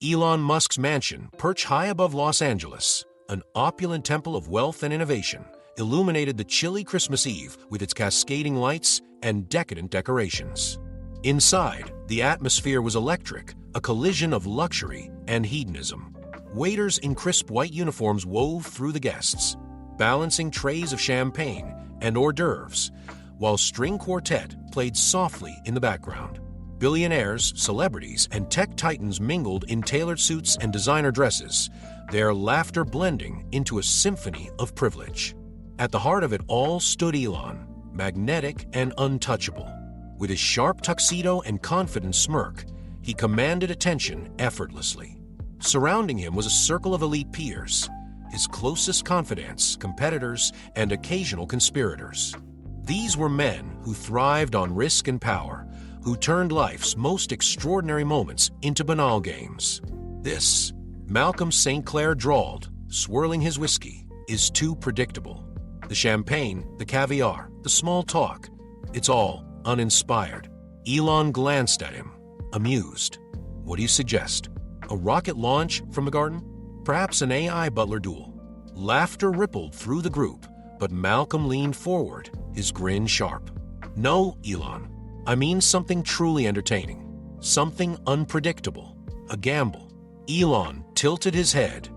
Elon Musk's mansion, perched high above Los Angeles, an opulent temple of wealth and innovation, illuminated the chilly Christmas Eve with its cascading lights and decadent decorations. Inside, the atmosphere was electric, a collision of luxury and hedonism. Waiters in crisp white uniforms wove through the guests, balancing trays of champagne and hors d'oeuvres, while string quartet played softly in the background. Billionaires, celebrities, and tech titans mingled in tailored suits and designer dresses, their laughter blending into a symphony of privilege. At the heart of it all stood Elon, magnetic and untouchable. With his sharp tuxedo and confident smirk, he commanded attention effortlessly. Surrounding him was a circle of elite peers, his closest confidants, competitors, and occasional conspirators. These were men who thrived on risk and power, who turned life's most extraordinary moments into banal games. This, Malcolm St. Clair drawled, swirling his whiskey, is too predictable. The champagne, the caviar, the small talk, it's all uninspired. Elon glanced at him, amused. What do you suggest? A rocket launch from the garden? Perhaps an AI butler duel? Laughter rippled through the group, but Malcolm leaned forward, his grin sharp. No, Elon. I mean something truly entertaining. Something unpredictable. A gamble. Elon tilted his head,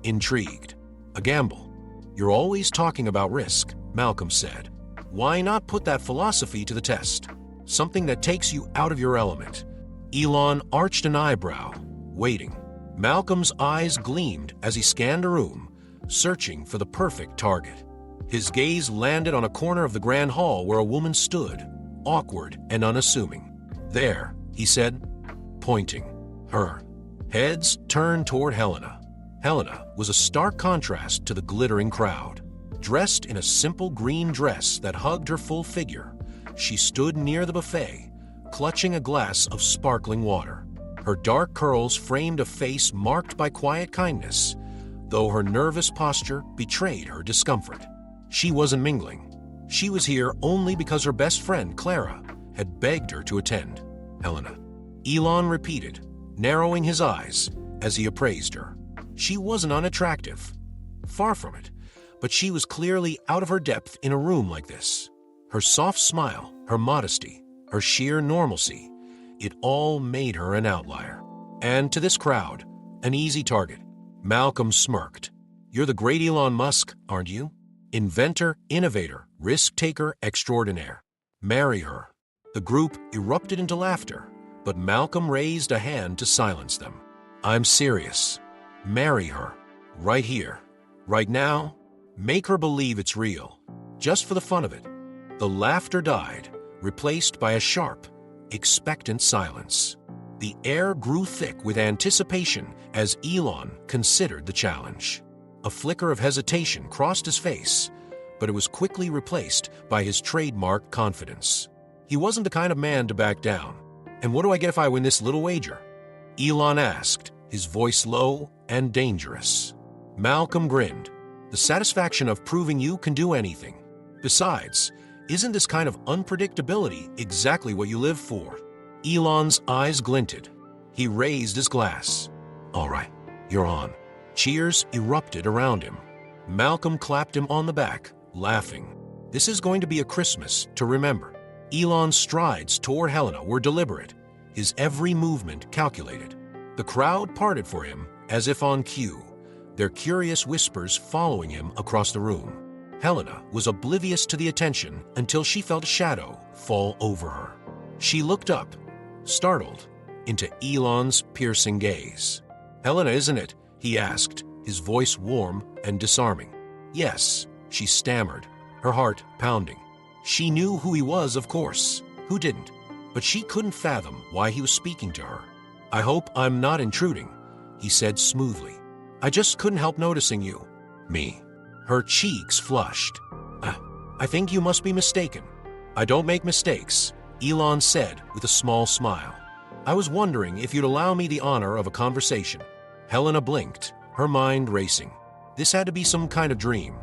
intrigued. A gamble. You're always talking about risk, Malcolm said. Why not put that philosophy to the test? Something that takes you out of your element. Elon arched an eyebrow, waiting. Malcolm's eyes gleamed as he scanned a room, searching for the perfect target. His gaze landed on a corner of the grand hall where a woman stood, awkward and unassuming. There, he said, pointing. Her. Heads turned toward Helena. Helena was a stark contrast to the glittering crowd. Dressed in a simple green dress that hugged her full figure, she stood near the buffet, clutching a glass of sparkling water. Her dark curls framed a face marked by quiet kindness, though her nervous posture betrayed her discomfort. She wasn't mingling. She was here only because her best friend, Clara, had begged her to attend. Helena. Elon repeated, narrowing his eyes as he appraised her. She wasn't unattractive. Far from it. But she was clearly out of her depth in a room like this. Her soft smile, her modesty, her sheer normalcy, it all made her an outlier. And to this crowd, an easy target. Malcolm smirked. You're the great Elon Musk, aren't you? Inventor, innovator, risk-taker extraordinaire. Marry her. The group erupted into laughter, but Malcolm raised a hand to silence them. I'm serious. Marry her. Right here. Right now. Make her believe it's real. Just for the fun of it. The laughter died, replaced by a sharp, expectant silence. The air grew thick with anticipation as Elon considered the challenge. A flicker of hesitation crossed his face, but it was quickly replaced by his trademark confidence. He wasn't the kind of man to back down. And what do I get if I win this little wager? Elon asked, his voice low and dangerous. Malcolm grinned. The satisfaction of proving you can do anything. Besides, isn't this kind of unpredictability exactly what you live for? Elon's eyes glinted. He raised his glass. All right, you're on. Cheers erupted around him. Malcolm clapped him on the back, laughing. This is going to be a Christmas to remember. Elon's strides toward Helena were deliberate, his every movement calculated. The crowd parted for him as if on cue, their curious whispers following him across the room. Helena was oblivious to the attention until she felt a shadow fall over her. She looked up, startled, into Elon's piercing gaze. Helena, isn't it? He asked, his voice warm and disarming. Yes, she stammered, her heart pounding. She knew who he was, of course. Who didn't? But she couldn't fathom why he was speaking to her. I hope I'm not intruding, he said smoothly. I just couldn't help noticing you. Me. Her cheeks flushed. I think you must be mistaken. I don't make mistakes, Elon said with a small smile. I was wondering if you'd allow me the honor of a conversation. Helena blinked, her mind racing. This had to be some kind of dream.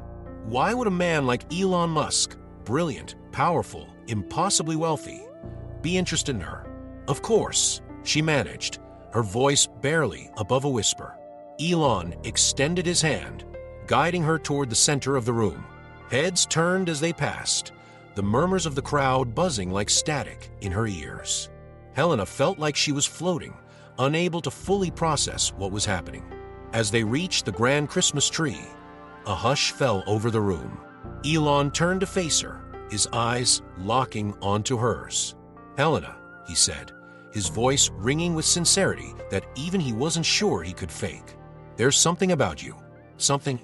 Why would a man like Elon Musk, brilliant, powerful, impossibly wealthy, be interested in her? Of course, she managed, her voice barely above a whisper. Elon extended his hand, guiding her toward the center of the room. Heads turned as they passed, the murmurs of the crowd buzzing like static in her ears. Helena felt like she was floating, unable to fully process what was happening. As they reached the grand Christmas tree, a hush fell over the room. Elon turned to face her, his eyes locking onto hers. "Helena," he said, his voice ringing with sincerity that even he wasn't sure he could fake. "There's something about you, something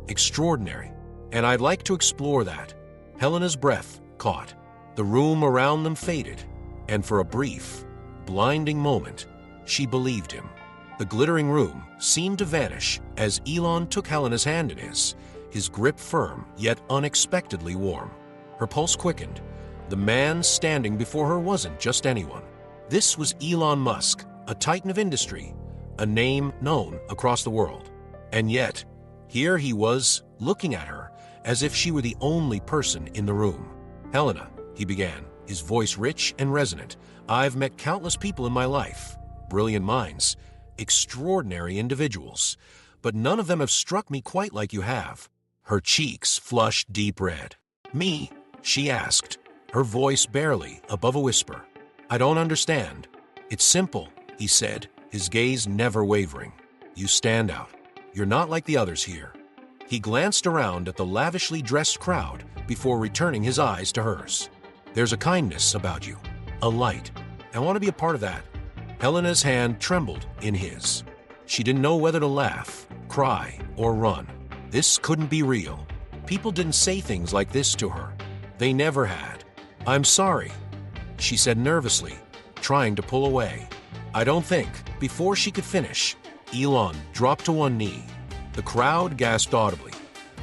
extraordinary, and I'd like to explore that." Helena's breath caught. The room around them faded, and for a brief, blinding moment, she believed him. The glittering room seemed to vanish as Elon took Helena's hand in his grip firm yet unexpectedly warm. Her pulse quickened. The man standing before her wasn't just anyone. This was Elon Musk, a titan of industry, a name known across the world. And yet, here he was, looking at her as if she were the only person in the room. "Helena," he began, his voice rich and resonant, "I've met countless people in my life, brilliant minds, extraordinary individuals, but none of them have struck me quite like you have." Her cheeks flushed deep red. "Me?" she asked, her voice barely above a whisper. "I don't understand." "It's simple," he said, his gaze never wavering. "You stand out. You're not like the others here." He glanced around at the lavishly dressed crowd before returning his eyes to hers. "There's a kindness about you, a light. I want to be a part of that." Helena's hand trembled in his. She didn't know whether to laugh, cry, or run. This couldn't be real. People didn't say things like this to her. They never had. "I'm sorry," she said nervously, trying to pull away. "I don't think." Before she could finish, Elon dropped to one knee. The crowd gasped audibly,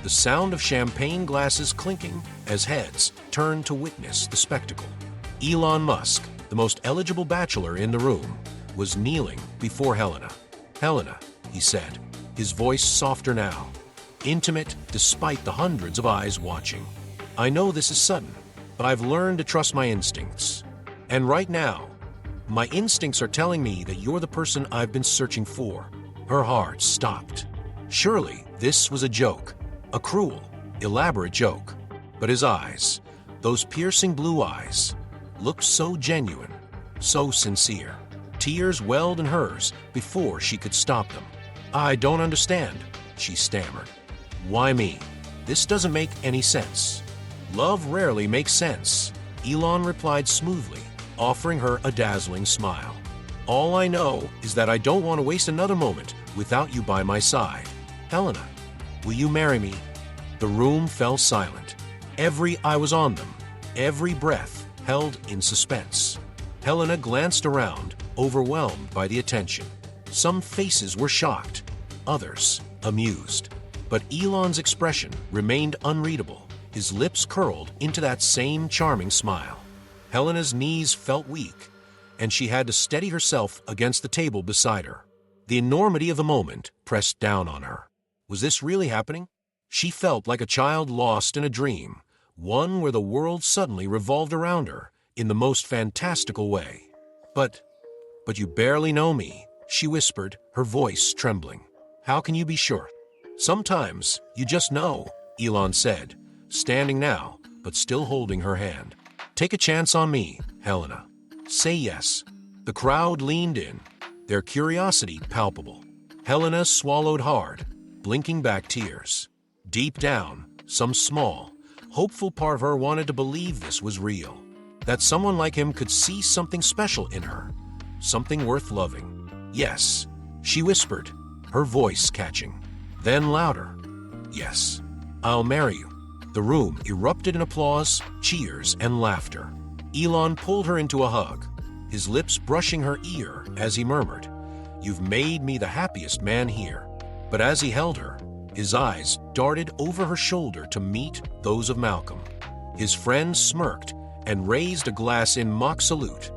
the sound of champagne glasses clinking as heads turned to witness the spectacle. Elon Musk, the most eligible bachelor in the room, was kneeling before Helena. "Helena," he said, his voice softer now, intimate despite the hundreds of eyes watching. "I know this is sudden, but I've learned to trust my instincts. And right now, my instincts are telling me that you're the person I've been searching for." Her heart stopped. Surely this was a joke, a cruel, elaborate joke. But his eyes, those piercing blue eyes, looked so genuine, so sincere. Tears welled in hers before she could stop them. "I don't understand," she stammered. "Why me? This doesn't make any sense." "Love rarely makes sense," Elon replied smoothly, offering her a dazzling smile. "All I know is that I don't want to waste another moment without you by my side. Helena, will you marry me?" The room fell silent. Every eye was on them, every breath held in suspense. Helena glanced around, overwhelmed by the attention. Some faces were shocked, others amused. But Elon's expression remained unreadable, his lips curled into that same charming smile. Helena's knees felt weak, and she had to steady herself against the table beside her. The enormity of the moment pressed down on her. Was this really happening? She felt like a child lost in a dream, one where the world suddenly revolved around her in the most fantastical way. But you barely know me," she whispered, her voice trembling. "How can you be sure?" "Sometimes you just know," Elon said, standing now, but still holding her hand. "Take a chance on me, Helena. Say yes." The crowd leaned in, their curiosity palpable. Helena swallowed hard, blinking back tears. Deep down, some small, hopeful part of her wanted to believe this was real, that someone like him could see something special in her, something worth loving. "Yes," she whispered, her voice catching. Then louder, "Yes, I'll marry you." The room erupted in applause, cheers, and laughter. Elon pulled her into a hug, his lips brushing her ear as he murmured, "You've made me the happiest man here." But as he held her, his eyes darted over her shoulder to meet those of Malcolm. His friend smirked and raised a glass in mock salute,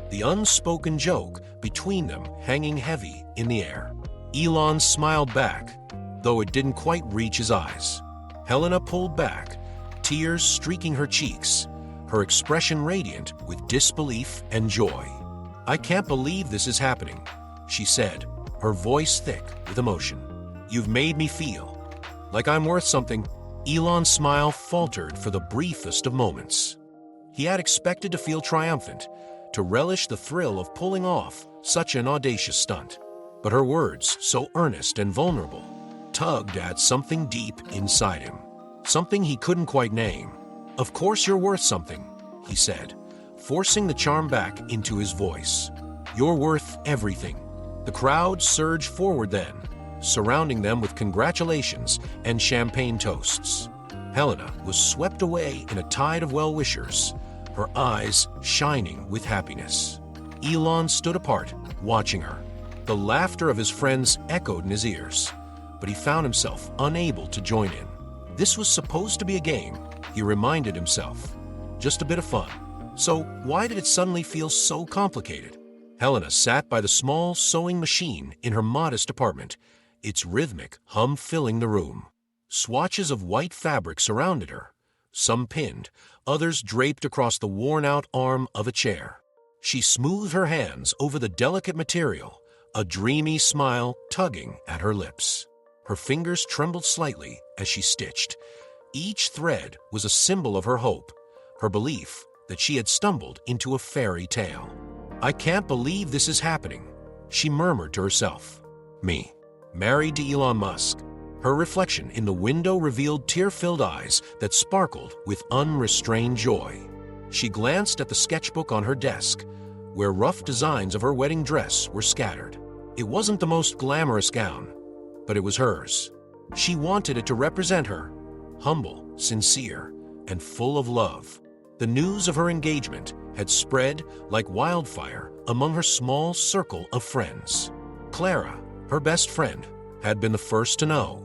the unspoken joke between them hanging heavy in the air. Elon smiled back, though it didn't quite reach his eyes. Helena pulled back, tears streaking her cheeks, her expression radiant with disbelief and joy. "I can't believe this is happening," she said, her voice thick with emotion. "You've made me feel like I'm worth something." Elon's smile faltered for the briefest of moments. He had expected to feel triumphant, to relish the thrill of pulling off such an audacious stunt. But her words, so earnest and vulnerable, tugged at something deep inside him, something he couldn't quite name. "Of course you're worth something," he said, forcing the charm back into his voice. "You're worth everything." The crowd surged forward then, surrounding them with congratulations and champagne toasts. Helena was swept away in a tide of well-wishers, her eyes shining with happiness. Elon stood apart, watching her. The laughter of his friends echoed in his ears, but he found himself unable to join in. This was supposed to be a game, he reminded himself. Just a bit of fun. So why did it suddenly feel so complicated? Helena sat by the small sewing machine in her modest apartment, its rhythmic hum filling the room. Swatches of white fabric surrounded her, some pinned, others draped across the worn-out arm of a chair. She smoothed her hands over the delicate material, a dreamy smile tugging at her lips. Her fingers trembled slightly as she stitched. Each thread was a symbol of her hope, her belief that she had stumbled into a fairy tale. "I can't believe this is happening," she murmured to herself. Me, married to Elon Musk. Her reflection in the window revealed tear-filled eyes that sparkled with unrestrained joy. She glanced at the sketchbook on her desk, where rough designs of her wedding dress were scattered. It wasn't the most glamorous gown, but it was hers. She wanted it to represent her, humble, sincere, and full of love. The news of her engagement had spread like wildfire among her small circle of friends. Clara, her best friend, had been the first to know.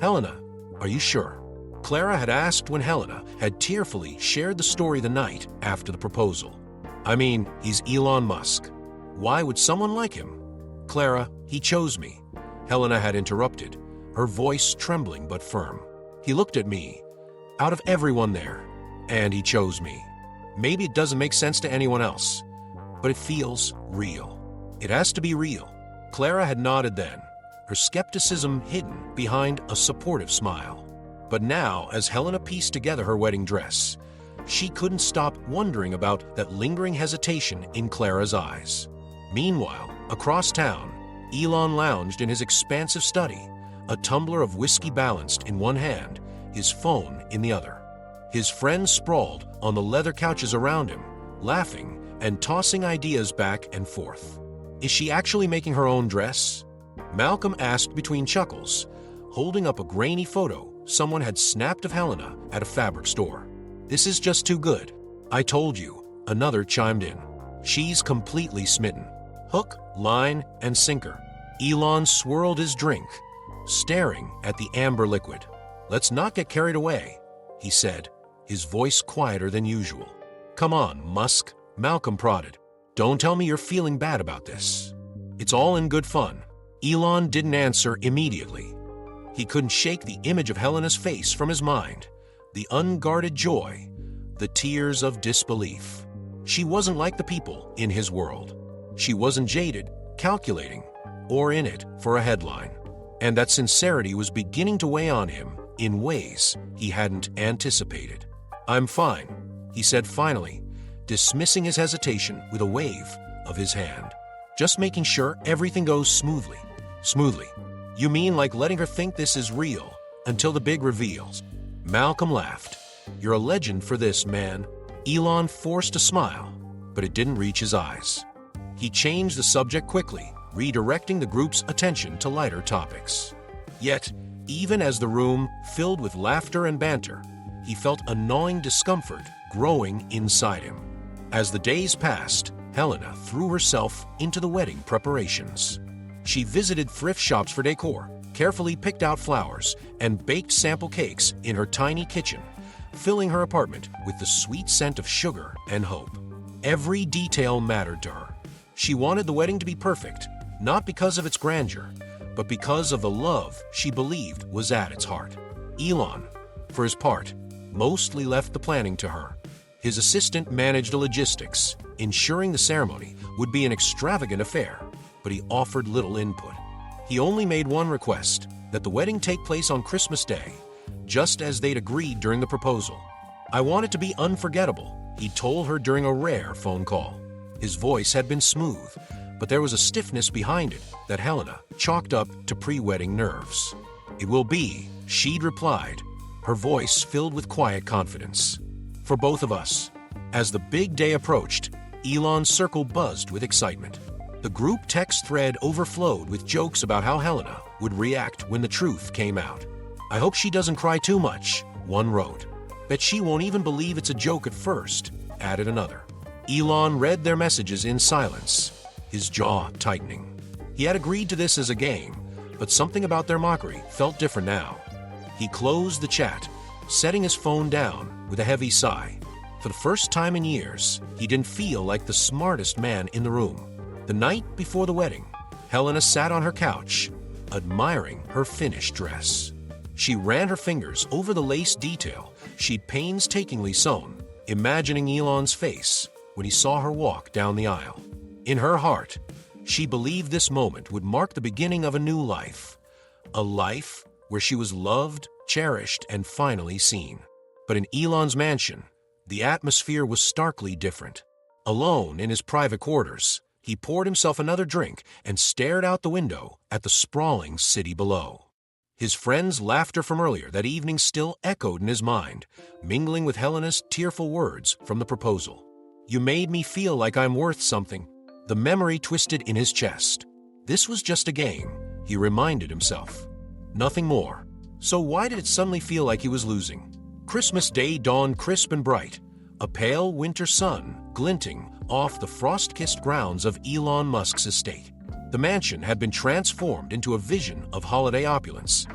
"Helena, are you sure?" Clara had asked when Helena had tearfully shared the story the night after the proposal. "I mean, he's Elon Musk. Why would someone like him?" "Clara, he chose me," Helena had interrupted, her voice trembling but firm. "He looked at me, out of everyone there, and he chose me. Maybe it doesn't make sense to anyone else, but it feels real. It has to be real." Clara had nodded then, her skepticism hidden behind a supportive smile. But now, as Helena pieced together her wedding dress, she couldn't stop wondering about that lingering hesitation in Clara's eyes. Meanwhile, across town, Elon lounged in his expansive study, a tumbler of whiskey balanced in one hand, his phone in the other. His friends sprawled on the leather couches around him, laughing and tossing ideas back and forth. "Is she actually making her own dress?" Malcolm asked between chuckles, holding up a grainy photo someone had snapped of Helena at a fabric store. "This is just too good. I told you," another chimed in. "She's completely smitten. Hook, line, and sinker." Elon swirled his drink, staring at the amber liquid. "Let's not get carried away," he said, his voice quieter than usual. "Come on, Musk," Malcolm prodded. "Don't tell me you're feeling bad about this. It's all in good fun." Elon didn't answer immediately. He couldn't shake the image of Helena's face from his mind, the unguarded joy, the tears of disbelief. She wasn't like the people in his world. She wasn't jaded, calculating, or in it for a headline. And that sincerity was beginning to weigh on him in ways he hadn't anticipated. "I'm fine," he said finally, dismissing his hesitation with a wave of his hand. "Just making sure everything goes smoothly." "Smoothly? You mean like letting her think this is real until the big reveals?" Malcolm laughed. "You're a legend for this, man." Elon forced a smile, but it didn't reach his eyes. He changed the subject quickly, redirecting the group's attention to lighter topics. Yet, even as the room filled with laughter and banter, he felt a gnawing discomfort growing inside him. As the days passed, Helena threw herself into the wedding preparations. She visited thrift shops for decor, carefully picked out flowers, and baked sample cakes in her tiny kitchen, filling her apartment with the sweet scent of sugar and hope. Every detail mattered to her. She wanted the wedding to be perfect, not because of its grandeur, but because of the love she believed was at its heart. Elon, for his part, mostly left the planning to her. His assistant managed the logistics, ensuring the ceremony would be an extravagant affair. but he offered little input. He only made one request, that the wedding take place on Christmas Day, just as they'd agreed during the proposal. "I want it to be unforgettable," he told her during a rare phone call. His voice had been smooth, but there was a stiffness behind it that Helena chalked up to pre-wedding nerves. "It will be," she'd replied, her voice filled with quiet confidence. "For both of us." As the big day approached, Elon's circle buzzed with excitement. The group text thread overflowed with jokes about how Helena would react when the truth came out. "I hope she doesn't cry too much," one wrote. "Bet she won't even believe it's a joke at first," added another. Elon read their messages in silence, his jaw tightening. He had agreed to this as a game, but something about their mockery felt different now. He closed the chat, setting his phone down with a heavy sigh. For the first time in years, he didn't feel like the smartest man in the room. The night before the wedding, Helena sat on her couch, admiring her finished dress. She ran her fingers over the lace detail she'd painstakingly sewn, imagining Elon's face when he saw her walk down the aisle. In her heart, she believed this moment would mark the beginning of a new life, a life where she was loved, cherished, and finally seen. But in Elon's mansion, the atmosphere was starkly different. Alone in his private quarters, he poured himself another drink and stared out the window at the sprawling city below. His friend's laughter from earlier that evening still echoed in his mind, mingling with Helena's tearful words from the proposal. "You made me feel like I'm worth something." The memory twisted in his chest. This was just a game, he reminded himself. Nothing more. So why did it suddenly feel like he was losing? Christmas Day dawned crisp and bright, a pale winter sun glinting off the frost-kissed grounds of Elon Musk's estate. The mansion had been transformed into a vision of holiday opulence.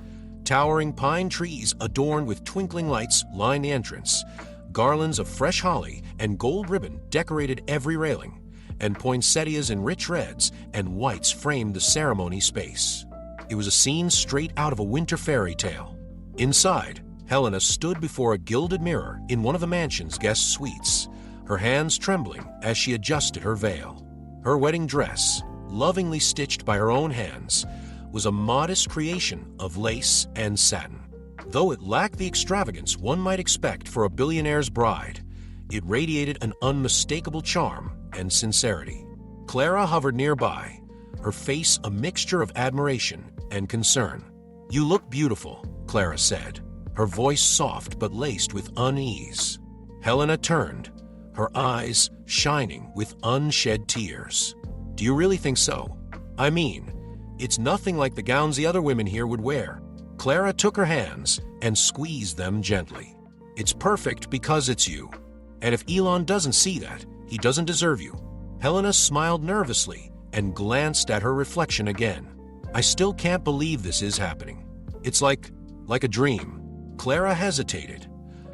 Towering pine trees adorned with twinkling lights lined the entrance. Garlands of fresh holly and gold ribbon decorated every railing, and poinsettias in rich reds and whites framed the ceremony space. It was a scene straight out of a winter fairy tale. Inside, Helena stood before a gilded mirror in one of the mansion's guest suites, her hands trembling as she adjusted her veil. Her wedding dress, lovingly stitched by her own hands, was a modest creation of lace and satin. Though it lacked the extravagance one might expect for a billionaire's bride, it radiated an unmistakable charm and sincerity. Clara hovered nearby, her face a mixture of admiration and concern. "You look beautiful," Clara said, her voice soft but laced with unease. Helena turned, her eyes shining with unshed tears. "Do you really think so? I mean, it's nothing like the gowns the other women here would wear." Clara took her hands and squeezed them gently. "It's perfect because it's you. And if Elon doesn't see that, he doesn't deserve you." Helena smiled nervously and glanced at her reflection again. "I still can't believe this is happening. It's like a dream." Clara hesitated,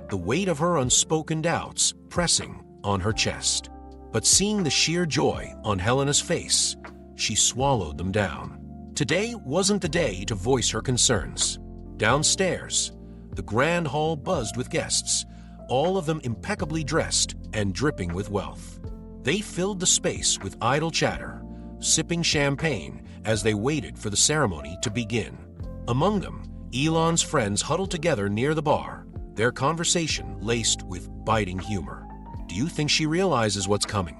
the weight of her unspoken doubts pressing on her chest. But seeing the sheer joy on Helena's face, she swallowed them down. Today wasn't the day to voice her concerns. Downstairs, the grand hall buzzed with guests, all of them impeccably dressed and dripping with wealth. They filled the space with idle chatter, sipping champagne as they waited for the ceremony to begin. Among them, Elon's friends huddled together near the bar, their conversation laced with biting humor. "Do you think she realizes what's coming?"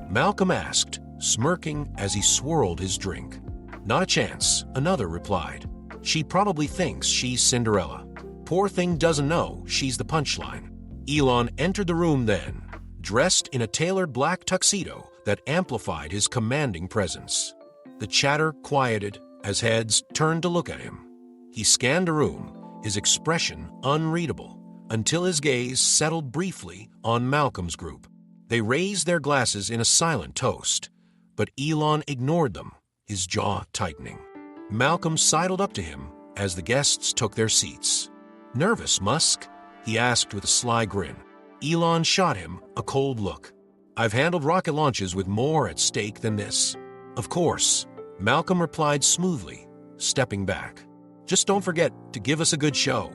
Malcolm asked, smirking as he swirled his drink. "Not a chance," another replied. "She probably thinks she's Cinderella. Poor thing doesn't know she's the punchline." Elon entered the room then, dressed in a tailored black tuxedo that amplified his commanding presence. The chatter quieted as heads turned to look at him. He scanned the room, his expression unreadable, until his gaze settled briefly on Malcolm's group. They raised their glasses in a silent toast, but Elon ignored them, his jaw tightening. Malcolm sidled up to him as the guests took their seats. "Nervous, Musk?" he asked with a sly grin. Elon shot him a cold look. "I've handled rocket launches with more at stake than this." "Of course," Malcolm replied smoothly, stepping back. "Just don't forget to give us a good show."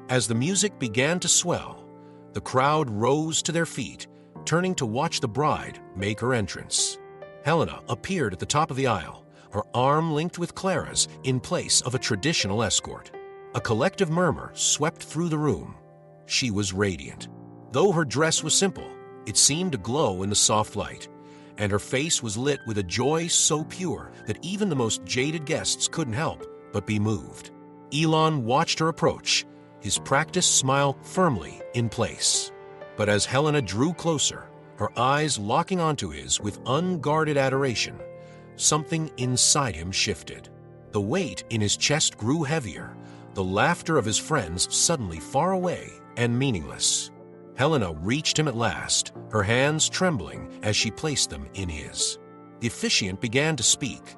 As the music began to swell, the crowd rose to their feet, turning to watch the bride make her entrance. Helena appeared at the top of the aisle, her arm linked with Clara's in place of a traditional escort. A collective murmur swept through the room. She was radiant. Though her dress was simple, it seemed to glow in the soft light, and her face was lit with a joy so pure that even the most jaded guests couldn't help but be moved. Elon watched her approach, his practiced smile firmly in place. But as Helena drew closer, her eyes locking onto his with unguarded adoration, something inside him shifted. The weight in his chest grew heavier, the laughter of his friends suddenly far away and meaningless. Helena reached him at last, her hands trembling as she placed them in his. The officiant began to speak,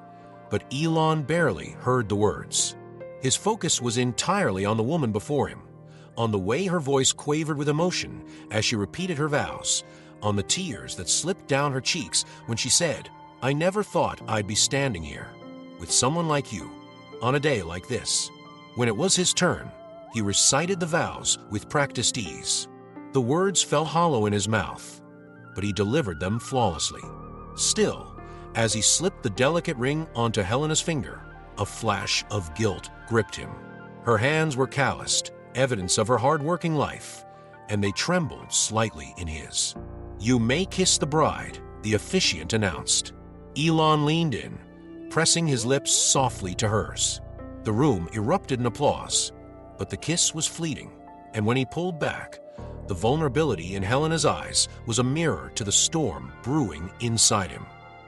but Elon barely heard the words. His focus was entirely on the woman before him, on the way her voice quavered with emotion as she repeated her vows, on the tears that slipped down her cheeks when she said, "I never thought I'd be standing here with someone like you on a day like this." When it was his turn, he recited the vows with practiced ease. The words fell hollow in his mouth, but he delivered them flawlessly. Still, as he slipped the delicate ring onto Helena's finger, a flash of guilt gripped him. Her hands were calloused, evidence of her hard-working life, and they trembled slightly in his. "You may kiss the bride," the officiant announced. Elon leaned in, pressing his lips softly to hers. The room erupted in applause, but the kiss was fleeting, and when he pulled back, the vulnerability in Helena's eyes was a mirror to the storm brewing inside him.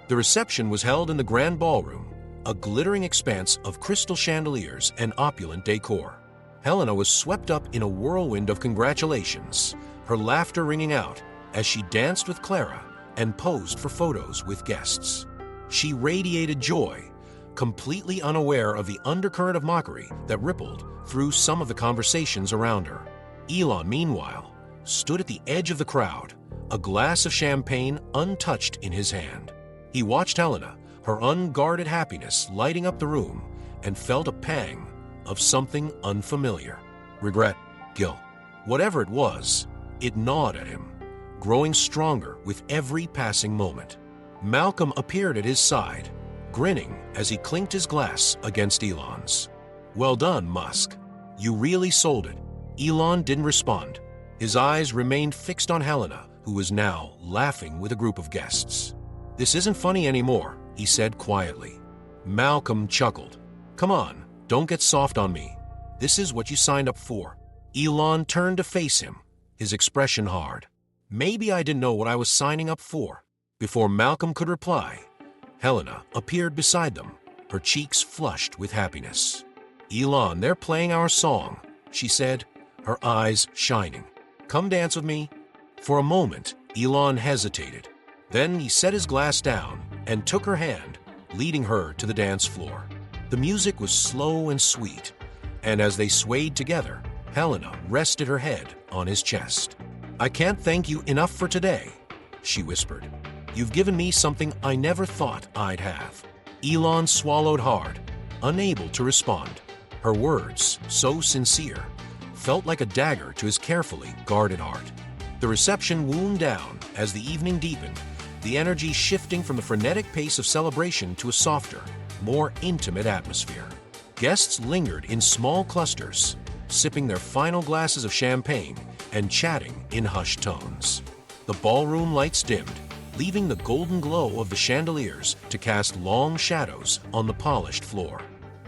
The reception was held in the grand ballroom, a glittering expanse of crystal chandeliers and opulent decor. Helena was swept up in a whirlwind of congratulations, her laughter ringing out as she danced with Clara and posed for photos with guests. She radiated joy, completely unaware of the undercurrent of mockery that rippled through some of the conversations around her. Elon, meanwhile, stood at the edge of the crowd, a glass of champagne untouched in his hand. He watched Helena, her unguarded happiness lighting up the room, and felt a pang of something unfamiliar. Regret, guilt, whatever it was, it gnawed at him, growing stronger with every passing moment. Malcolm appeared at his side, grinning as he clinked his glass against Elon's. "Well done, Musk. You really sold it." Elon didn't respond. His eyes remained fixed on Helena, who was now laughing with a group of guests. "This isn't funny anymore," he said quietly. Malcolm chuckled. "Come on, don't get soft on me. This is what you signed up for." Elon turned to face him, his expression hard. "Maybe I didn't know what I was signing up for." Before Malcolm could reply, Helena appeared beside them, her cheeks flushed with happiness. "Elon, they're playing our song," she said, her eyes shining. "Come dance with me." For a moment, Elon hesitated. Then he set his glass down and took her hand, leading her to the dance floor. The music was slow and sweet, and as they swayed together, Helena rested her head on his chest. "I can't thank you enough for today," she whispered. "You've given me something I never thought I'd have." Elon swallowed hard, unable to respond. Her words, so sincere, felt like a dagger to his carefully guarded heart. The reception wound down as the evening deepened, the energy shifting from the frenetic pace of celebration to a softer, more intimate atmosphere. Guests lingered in small clusters, sipping their final glasses of champagne and chatting in hushed tones. The ballroom lights dimmed, leaving the golden glow of the chandeliers to cast long shadows on the polished floor.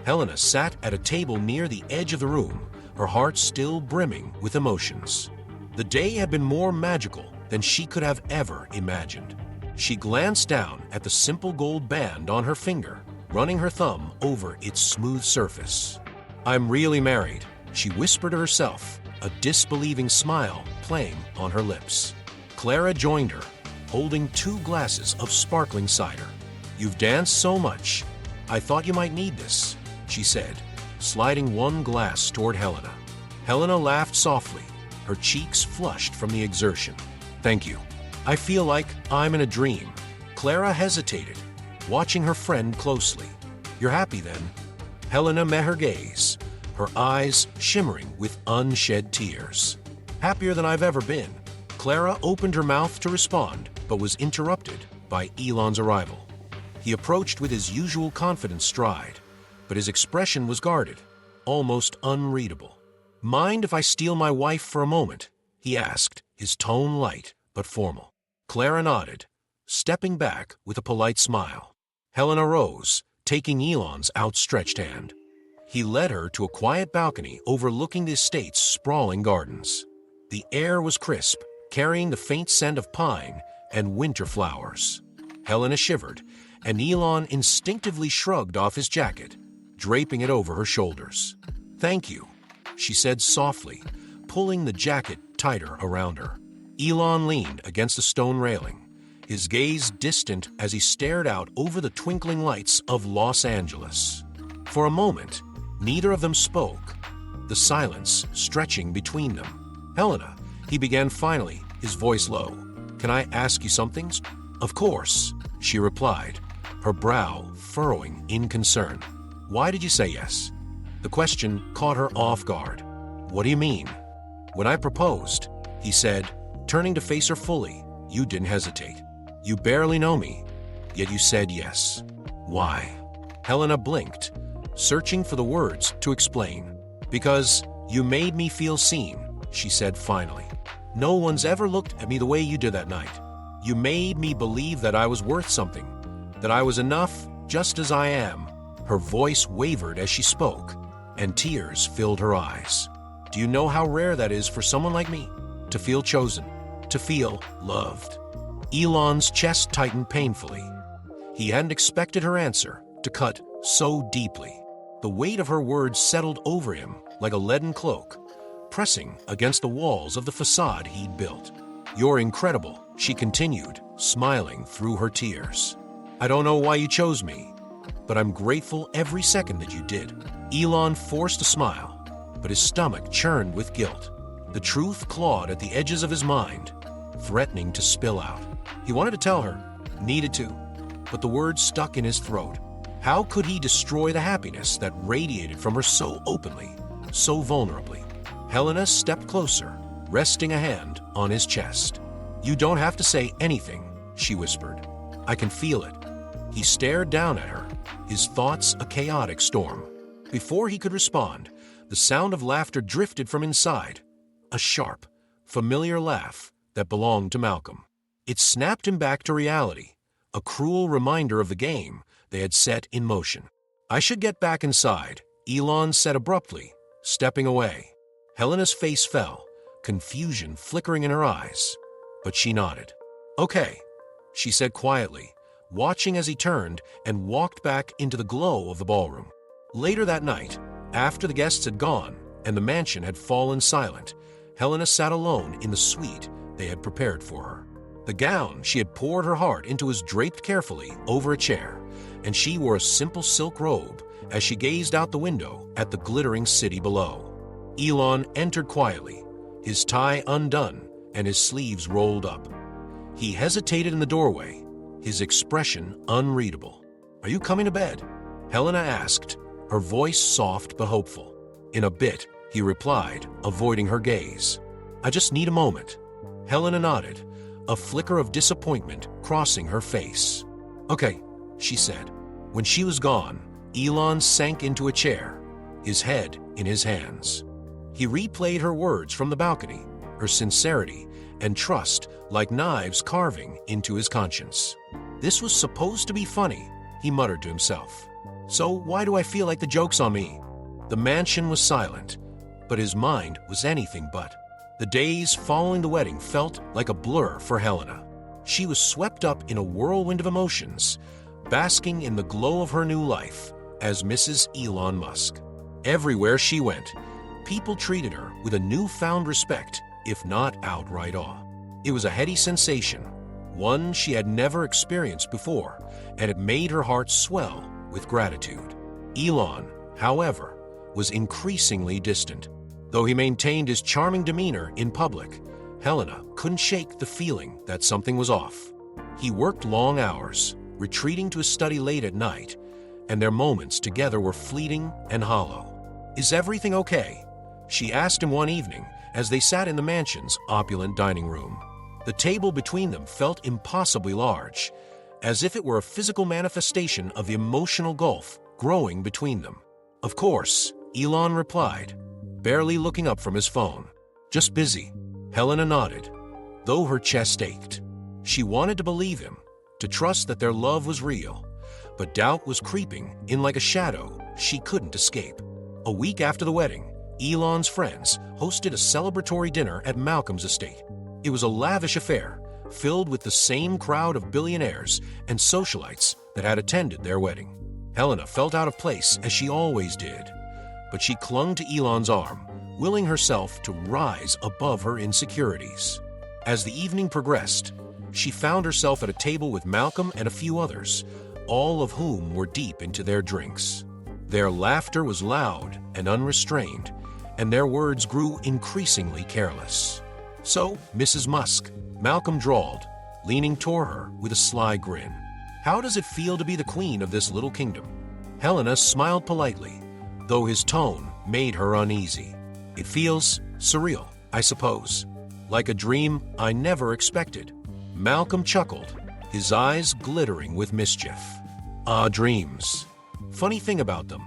Helena sat at a table near the edge of the room, her heart still brimming with emotions. The day had been more magical than she could have ever imagined. She glanced down at the simple gold band on her finger, running her thumb over its smooth surface. "I'm really married," she whispered to herself, a disbelieving smile playing on her lips. Clara joined her, holding 2 glasses of sparkling cider. "You've danced so much. I thought you might need this," she said, sliding 1 glass toward Helena. Helena laughed softly, her cheeks flushed from the exertion. "Thank you. I feel like I'm in a dream." Clara hesitated, watching her friend closely. "You're happy then?" Helena met her gaze, her eyes shimmering with unshed tears. "Happier than I've ever been." Clara opened her mouth to respond, but was interrupted by Elon's arrival. He approached with his usual confident stride, but his expression was guarded, almost unreadable. "Mind if I steal my wife for a moment?" he asked, his tone light but formal. Clara nodded, stepping back with a polite smile. Helena rose, taking Elon's outstretched hand. He led her to a quiet balcony overlooking the estate's sprawling gardens. The air was crisp, carrying the faint scent of pine and winter flowers. Helena shivered, and Elon instinctively shrugged off his jacket, draping it over her shoulders. "Thank you," she said softly, pulling the jacket tighter around her. Elon leaned against a stone railing, his gaze distant as he stared out over the twinkling lights of Los Angeles. For a moment, neither of them spoke, the silence stretching between them. "Helena," he began finally, his voice low, "can I ask you something?" "Of course," she replied, her brow furrowing in concern. "Why did you say yes?" The question caught her off guard. "What do you mean?" "When I proposed," he said, turning to face her fully, "you didn't hesitate. You barely know me, yet you said yes. Why?" Helena blinked, searching for the words to explain. "Because you made me feel seen," she said finally. "No one's ever looked at me the way you did that night. You made me believe that I was worth something, that I was enough just as I am." Her voice wavered as she spoke, and tears filled her eyes. "Do you know how rare that is for someone like me? To feel chosen, to feel loved." Elon's chest tightened painfully. He hadn't expected her answer to cut so deeply. The weight of her words settled over him like a leaden cloak, pressing against the walls of the facade he'd built. "You're incredible," she continued, smiling through her tears. "I don't know why you chose me, but I'm grateful every second that you did." Elon forced a smile, but his stomach churned with guilt. The truth clawed at the edges of his mind, threatening to spill out. He wanted to tell her, needed to, but the words stuck in his throat. How could he destroy the happiness that radiated from her so openly, so vulnerably? Helena stepped closer, resting a hand on his chest. "You don't have to say anything," she whispered. "I can feel it." He stared down at her, his thoughts a chaotic storm. Before he could respond, the sound of laughter drifted from inside, a sharp, familiar laugh that belonged to Malcolm. It snapped him back to reality, a cruel reminder of the game they had set in motion. "I should get back inside," Elon said abruptly, stepping away. Helena's face fell, confusion flickering in her eyes, but she nodded. "Okay," she said quietly, watching as he turned and walked back into the glow of the ballroom. Later that night, after the guests had gone and the mansion had fallen silent, Helena sat alone in the suite they had prepared for her. The gown she had poured her heart into was draped carefully over a chair, and she wore a simple silk robe as she gazed out the window at the glittering city below. Elon entered quietly, his tie undone and his sleeves rolled up. He hesitated in the doorway, his expression unreadable. "Are you coming to bed?" Helena asked, her voice soft but hopeful. "In a bit," he replied, avoiding her gaze. "I just need a moment." Helena nodded, a flicker of disappointment crossing her face. "Okay," she said. When she was gone, Elon sank into a chair, his head in his hands. He replayed her words from the balcony, her sincerity and trust like knives carving into his conscience. "This was supposed to be funny," he muttered to himself. "So why do I feel like the joke's on me?" The mansion was silent, but his mind was anything but. The days following the wedding felt like a blur for Helena. She was swept up in a whirlwind of emotions, basking in the glow of her new life as Mrs. Elon Musk. Everywhere she went, people treated her with a newfound respect, if not outright awe. It was a heady sensation, one she had never experienced before, and it made her heart swell with gratitude. Elon, however, was increasingly distant. Though he maintained his charming demeanor in public, Helena couldn't shake the feeling that something was off. He worked long hours, retreating to his study late at night, and their moments together were fleeting and hollow. "Is everything okay?" she asked him one evening as they sat in the mansion's opulent dining room. The table between them felt impossibly large, as if it were a physical manifestation of the emotional gulf growing between them. "Of course," Elon replied, barely looking up from his phone. "Just busy." Helena nodded, though her chest ached. She wanted to believe him, to trust that their love was real, but doubt was creeping in like a shadow she couldn't escape. A week after the wedding, Elon's friends hosted a celebratory dinner at Malcolm's estate. It was a lavish affair, filled with the same crowd of billionaires and socialites that had attended their wedding. Helena felt out of place, as she always did, but she clung to Elon's arm, willing herself to rise above her insecurities. As the evening progressed, she found herself at a table with Malcolm and a few others, all of whom were deep into their drinks. Their laughter was loud and unrestrained, and their words grew increasingly careless. "So, Mrs. Musk," Malcolm drawled, leaning toward her with a sly grin, "how does it feel to be the queen of this little kingdom?" Helena smiled politely, though his tone made her uneasy. "It feels surreal, I suppose. Like a dream I never expected." Malcolm chuckled, his eyes glittering with mischief. "Ah, dreams. Funny thing about them,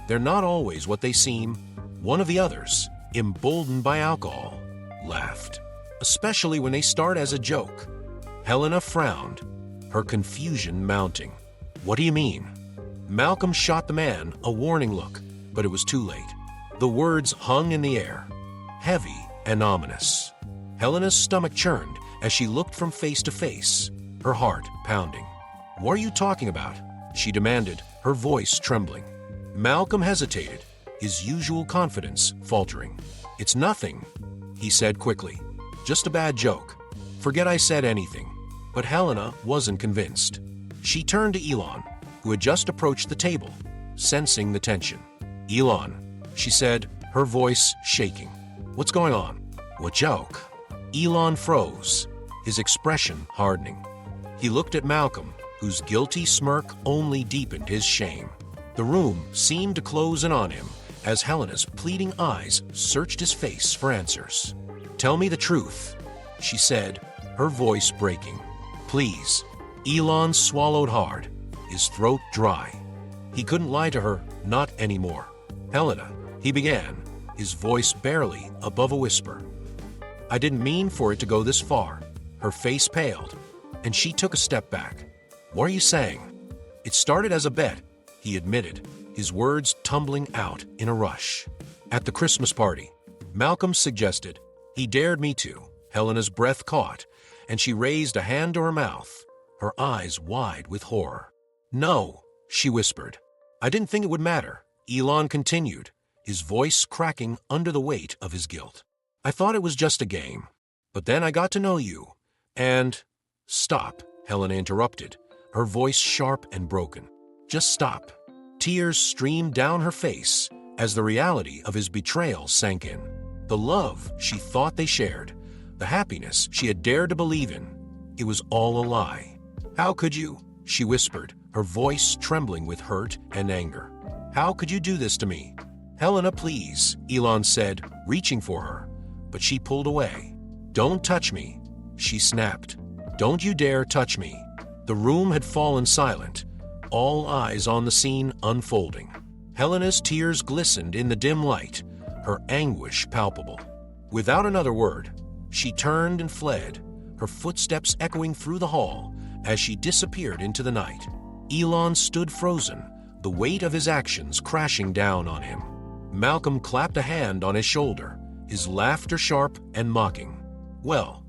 they're not always what they seem." One of the others, emboldened by alcohol, laughed, especially when they start as a joke. Helena frowned, her confusion mounting. "What do you mean?" Malcolm shot the man a warning look, but it was too late. The words hung in the air, heavy and ominous. Helena's stomach churned as she looked from face to face, her heart pounding. "What are you talking about?" she demanded, her voice trembling. Malcolm hesitated, his usual confidence faltering. "It's nothing," he said quickly. "Just a bad joke. Forget I said anything." But Helena wasn't convinced. She turned to Elon, who had just approached the table, sensing the tension. "Elon," she said, her voice shaking. "What's going on?" "What joke?" Elon froze, his expression hardening. He looked at Malcolm, whose guilty smirk only deepened his shame. The room seemed to close in on him as Helena's pleading eyes searched his face for answers. "Tell me the truth," she said, her voice breaking. "Please." Elon swallowed hard, his throat dry. He couldn't lie to her, not anymore. "Helena," he began, his voice barely above a whisper. "I didn't mean for it to go this far." Her face paled, and she took a step back. "What are you saying?" "It started as a bet," he admitted, his words tumbling out in a rush. "At the Christmas party," Malcolm suggested. "He dared me to." Helena's breath caught, and she raised a hand to her mouth, her eyes wide with horror. "No," she whispered. "I didn't think it would matter," Elon continued, his voice cracking under the weight of his guilt. "I thought it was just a game. But then I got to know you, and—" "Stop," Helena interrupted, her voice sharp and broken. "Just stop." Tears streamed down her face as the reality of his betrayal sank in. The love she thought they shared, the happiness she had dared to believe in, it was all a lie. "How could you?" she whispered, her voice trembling with hurt and anger. "How could you do this to me?" "Helena, please," Elon said, reaching for her, but she pulled away. "Don't touch me," she snapped. "Don't you dare touch me." The room had fallen silent, all eyes on the scene unfolding. Helena's tears glistened in the dim light, her anguish palpable. Without another word, she turned and fled, her footsteps echoing through the hall as she disappeared into the night. Elon stood frozen, the weight of his actions crashing down on him. Malcolm clapped a hand on his shoulder, his laughter sharp and mocking. "Well,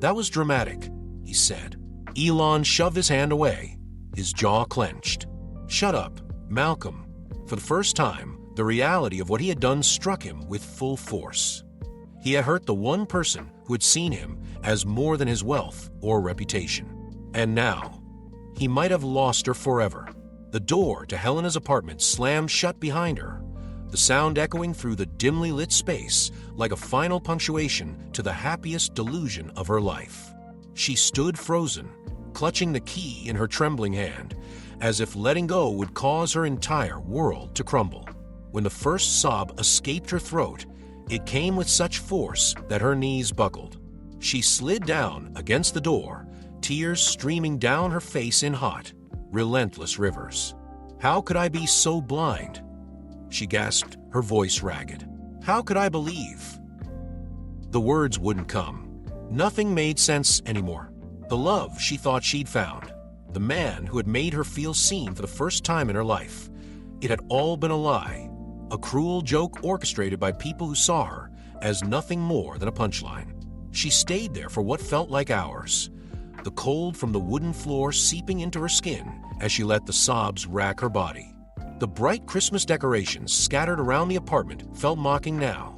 that was dramatic," he said. Elon shoved his hand away, his jaw clenched. "Shut up, Malcolm." For the first time, the reality of what he had done struck him with full force. He had hurt the one person who had seen him as more than his wealth or reputation. And now, he might have lost her forever. The door to Helena's apartment slammed shut behind her, the sound echoing through the dimly lit space like a final punctuation to the happiest delusion of her life. She stood frozen, clutching the key in her trembling hand, as if letting go would cause her entire world to crumble. When the first sob escaped her throat, it came with such force that her knees buckled. She slid down against the door, tears streaming down her face in hot, relentless rivers. "How could I be so blind?" she gasped, her voice ragged. "How could I believe?" The words wouldn't come. Nothing made sense anymore. The love she thought she'd found, the man who had made her feel seen for the first time in her life, it had all been a lie, a cruel joke orchestrated by people who saw her as nothing more than a punchline. She stayed there for what felt like hours, the cold from the wooden floor seeping into her skin as she let the sobs rack her body. The bright Christmas decorations scattered around the apartment felt mocking now.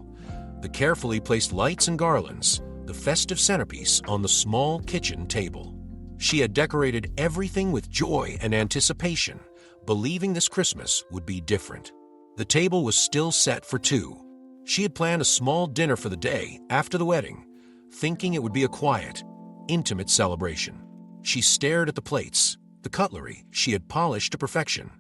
The carefully placed lights and garlands, the festive centerpiece on the small kitchen table. She had decorated everything with joy and anticipation, believing this Christmas would be different. The table was still set for two. She had planned a small dinner for the day after the wedding, thinking it would be a quiet, intimate celebration. She stared at the plates, the cutlery she had polished to perfection,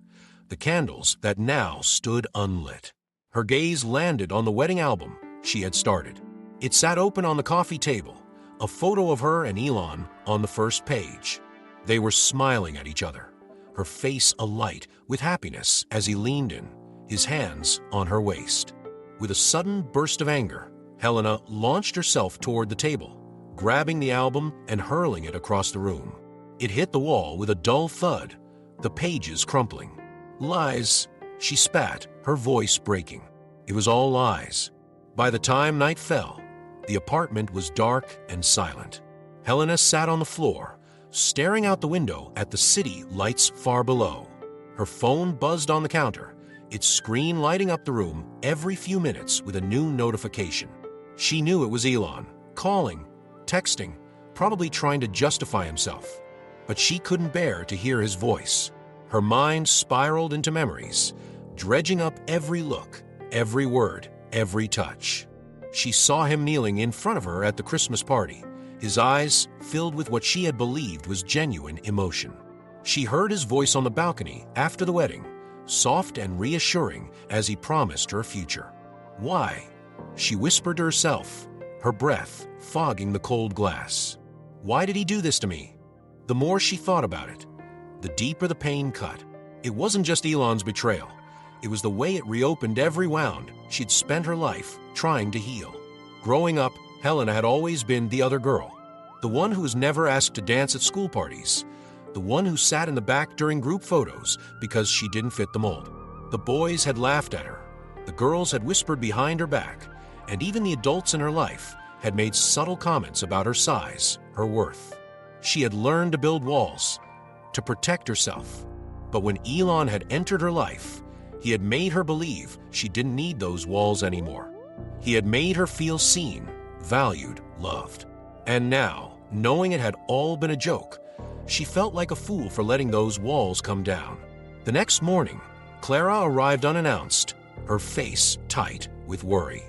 the candles that now stood unlit. Her gaze landed on the wedding album she had started. It sat open on the coffee table, a photo of her and Elon on the first page. They were smiling at each other, her face alight with happiness as he leaned in, his hands on her waist. With a sudden burst of anger, Helena launched herself toward the table, grabbing the album and hurling it across the room. It hit the wall with a dull thud, the pages crumpling. "Lies," she spat, her voice breaking. It was all lies. By the time night fell, the apartment was dark and silent. Helena sat on the floor, staring out the window at the city lights far below. Her phone buzzed on the counter, its screen lighting up the room every few minutes with a new notification. She knew it was Elon, calling, texting, probably trying to justify himself. But she couldn't bear to hear his voice. Her mind spiraled into memories, dredging up every look, every word, every touch. She saw him kneeling in front of her at the Christmas party, his eyes filled with what she had believed was genuine emotion. She heard his voice on the balcony after the wedding, soft and reassuring as he promised her a future. "Why?" she whispered to herself, her breath fogging the cold glass. "Why did he do this to me?" The more she thought about it, the deeper the pain cut. It wasn't just Elon's betrayal. It was the way it reopened every wound she'd spent her life trying to heal. Growing up, Helena had always been the other girl, the one who was never asked to dance at school parties, the one who sat in the back during group photos because she didn't fit the mold. The boys had laughed at her, the girls had whispered behind her back, and even the adults in her life had made subtle comments about her size, her worth. She had learned to build walls, to protect herself. But when Elon had entered her life, he had made her believe she didn't need those walls anymore. He had made her feel seen, valued, loved. And now, knowing it had all been a joke, she felt like a fool for letting those walls come down. The next morning, Clara arrived unannounced, her face tight with worry.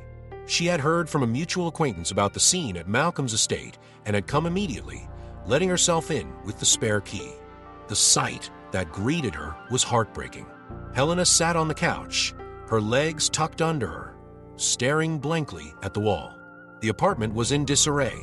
She had heard from a mutual acquaintance about the scene at Malcolm's estate and had come immediately, letting herself in with the spare key. The sight that greeted her was heartbreaking. Helena sat on the couch, her legs tucked under her, staring blankly at the wall. The apartment was in disarray,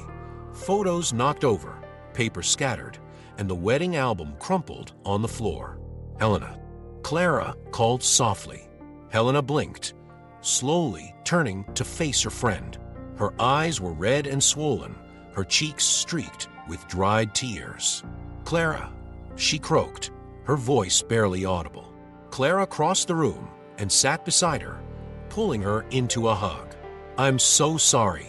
photos knocked over, paper scattered, and the wedding album crumpled on the floor. "Helena." Clara called softly. Helena blinked, slowly turning to face her friend. Her eyes were red and swollen, her cheeks streaked with dried tears. "Clara," she croaked, her voice barely audible. Clara crossed the room and sat beside her, pulling her into a hug. "I'm so sorry,"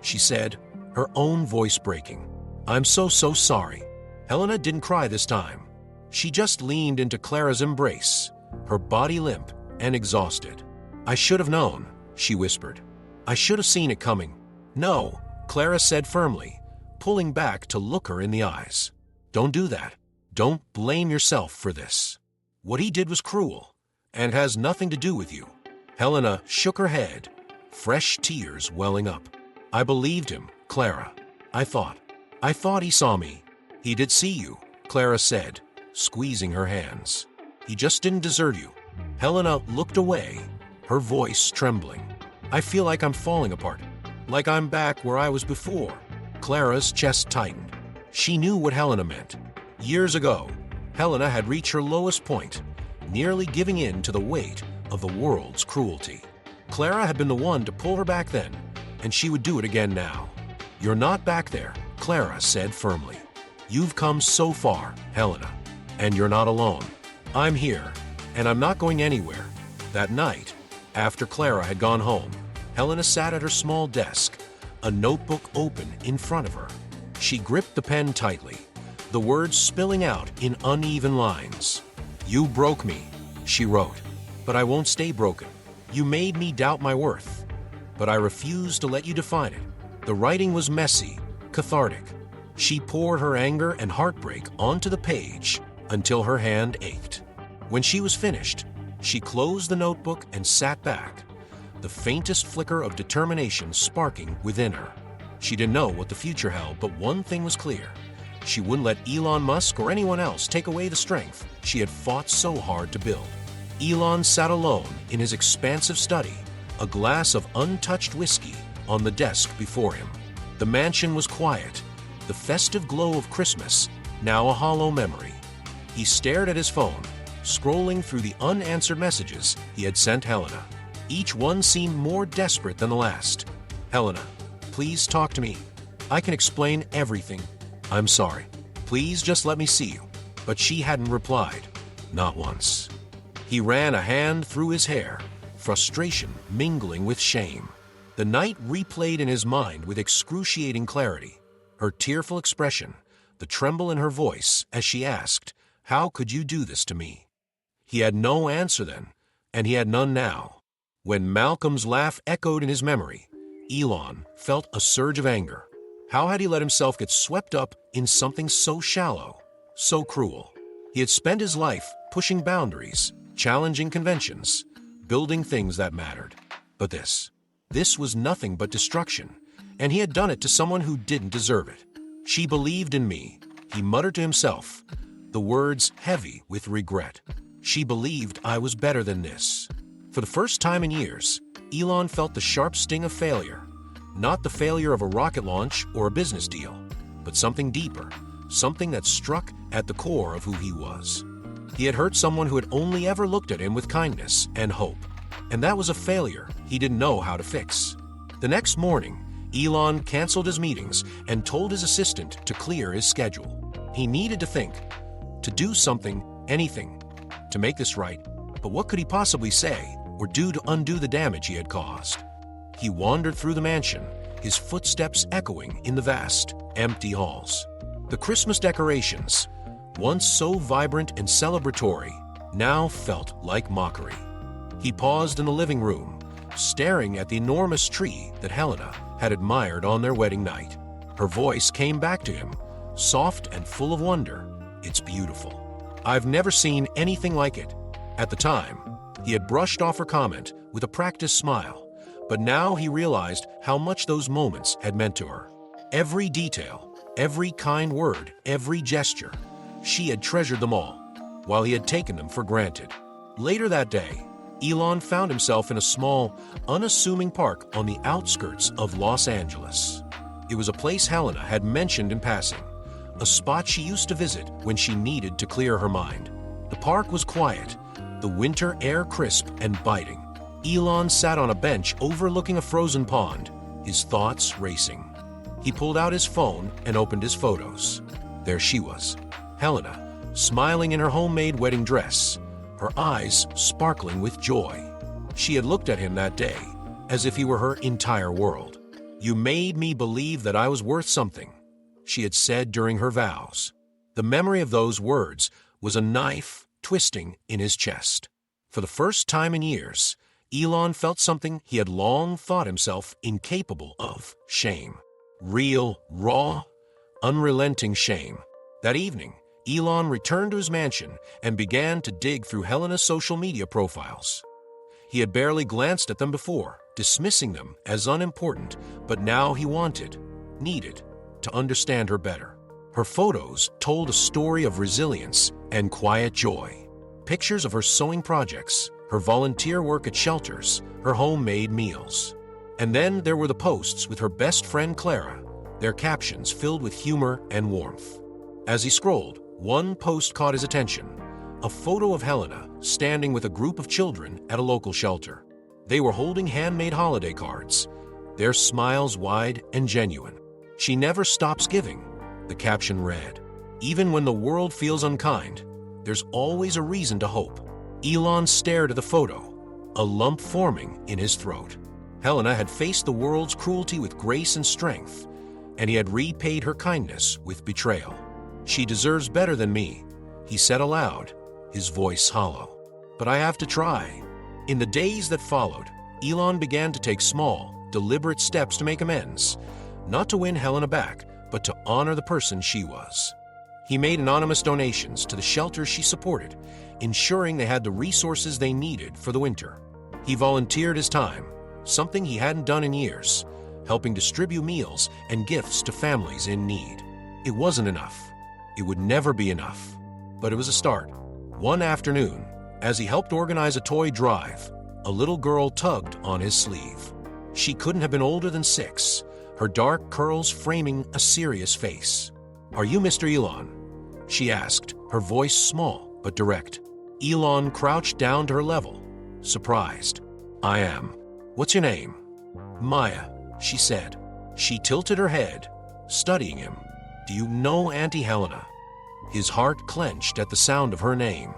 she said, her own voice breaking. "I'm so sorry." Helena didn't cry this time. She just leaned into Clara's embrace, her body limp and exhausted. "I should have known," she whispered. "I should have seen it coming." "No," Clara said firmly, pulling back to look her in the eyes. "Don't do that. Don't blame yourself for this. What he did was cruel, and has nothing to do with you." Helena shook her head, fresh tears welling up. "I believed him, Clara. I thought he saw me." "He did see you," Clara said, squeezing her hands. "He just didn't desert you." Helena looked away, her voice trembling. "I feel like I'm falling apart, like I'm back where I was before." Clara's chest tightened. She knew what Helena meant. Years ago, Helena had reached her lowest point, nearly giving in to the weight of the world's cruelty. Clara had been the one to pull her back then, and she would do it again now. "You're not back there," Clara said firmly. "You've come so far, Helena, and you're not alone. I'm here, and I'm not going anywhere." That night, after Clara had gone home, Helena sat at her small desk, a notebook open in front of her. She gripped the pen tightly, the words spilling out in uneven lines. "You broke me," she wrote, "but I won't stay broken. You made me doubt my worth, but I refuse to let you define it." The writing was messy, cathartic. She poured her anger and heartbreak onto the page until her hand ached. When she was finished, she closed the notebook and sat back, the faintest flicker of determination sparking within her. She didn't know what the future held, but one thing was clear. She wouldn't let Elon Musk or anyone else take away the strength she had fought so hard to build. Elon sat alone in his expansive study, a glass of untouched whiskey on the desk before him. The mansion was quiet, the festive glow of Christmas now a hollow memory. He stared at his phone, scrolling through the unanswered messages he had sent Helena. Each one seemed more desperate than the last. "Helena, please talk to me. I can explain everything. I'm sorry. Please just let me see you." But she hadn't replied, not once. He ran a hand through his hair, frustration mingling with shame. The night replayed in his mind with excruciating clarity. Her tearful expression, the tremble in her voice as she asked, "How could you do this to me?" He had no answer then, and he had none now. When Malcolm's laugh echoed in his memory, Elon felt a surge of anger. How had he let himself get swept up in something so shallow, so cruel? He had spent his life pushing boundaries, challenging conventions, building things that mattered. But this was nothing but destruction, and he had done it to someone who didn't deserve it. "She believed in me," he muttered to himself, the words heavy with regret. "She believed I was better than this." For the first time in years, Elon felt the sharp sting of failure. Not the failure of a rocket launch or a business deal, but something deeper, something that struck at the core of who he was. He had hurt someone who had only ever looked at him with kindness and hope, and that was a failure he didn't know how to fix. The next morning, Elon canceled his meetings and told his assistant to clear his schedule. He needed to think, to do something, anything, to make this right, but what could he possibly say or do to undo the damage he had caused? He wandered through the mansion, his footsteps echoing in the vast, empty halls. The Christmas decorations, once so vibrant and celebratory, now felt like mockery. He paused in the living room, staring at the enormous tree that Helena had admired on their wedding night. Her voice came back to him, soft and full of wonder. "It's beautiful. I've never seen anything like it." At the time, he had brushed off her comment with a practiced smile, but now he realized how much those moments had meant to her. Every detail, every kind word, every gesture, she had treasured them all, while he had taken them for granted. Later that day, Elon found himself in a small, unassuming park on the outskirts of Los Angeles. It was a place Helena had mentioned in passing, a spot she used to visit when she needed to clear her mind. The park was quiet, the winter air crisp and biting. Elon sat on a bench overlooking a frozen pond, his thoughts racing. He pulled out his phone and opened his photos. There she was, Helena, smiling in her homemade wedding dress, her eyes sparkling with joy. She had looked at him that day as if he were her entire world. "You made me believe that I was worth something," she had said during her vows. The memory of those words was a knife twisting in his chest. For the first time in years, Elon felt something he had long thought himself incapable of: shame. Real, raw, unrelenting shame. That evening, Elon returned to his mansion and began to dig through Helena's social media profiles. He had barely glanced at them before, dismissing them as unimportant, but now he needed, to understand her better. Her photos told a story of resilience and quiet joy. Pictures of her sewing projects, her volunteer work at shelters, her homemade meals. And then there were the posts with her best friend Clara, their captions filled with humor and warmth. As he scrolled, one post caught his attention, a photo of Helena standing with a group of children at a local shelter. They were holding handmade holiday cards, their smiles wide and genuine. "She never stops giving," the caption read. "Even when the world feels unkind, there's always a reason to hope." Elon stared at the photo, a lump forming in his throat. Helena had faced the world's cruelty with grace and strength, and he had repaid her kindness with betrayal. "She deserves better than me," he said aloud, his voice hollow. "But I have to try." In the days that followed, Elon began to take small, deliberate steps to make amends, not to win Helena back, but to honor the person she was. He made anonymous donations to the shelters she supported, ensuring they had the resources they needed for the winter. He volunteered his time, something he hadn't done in years, helping distribute meals and gifts to families in need. It wasn't enough. It would never be enough. But it was a start. One afternoon, as he helped organize a toy drive, a little girl tugged on his sleeve. She couldn't have been older than 6, her dark curls framing a serious face. "Are you Mr. Elon?" she asked, her voice small but direct. Elon crouched down to her level, surprised. "I am. What's your name?" "Maya," she said. She tilted her head, studying him. "Do you know Auntie Helena?" His heart clenched at the sound of her name.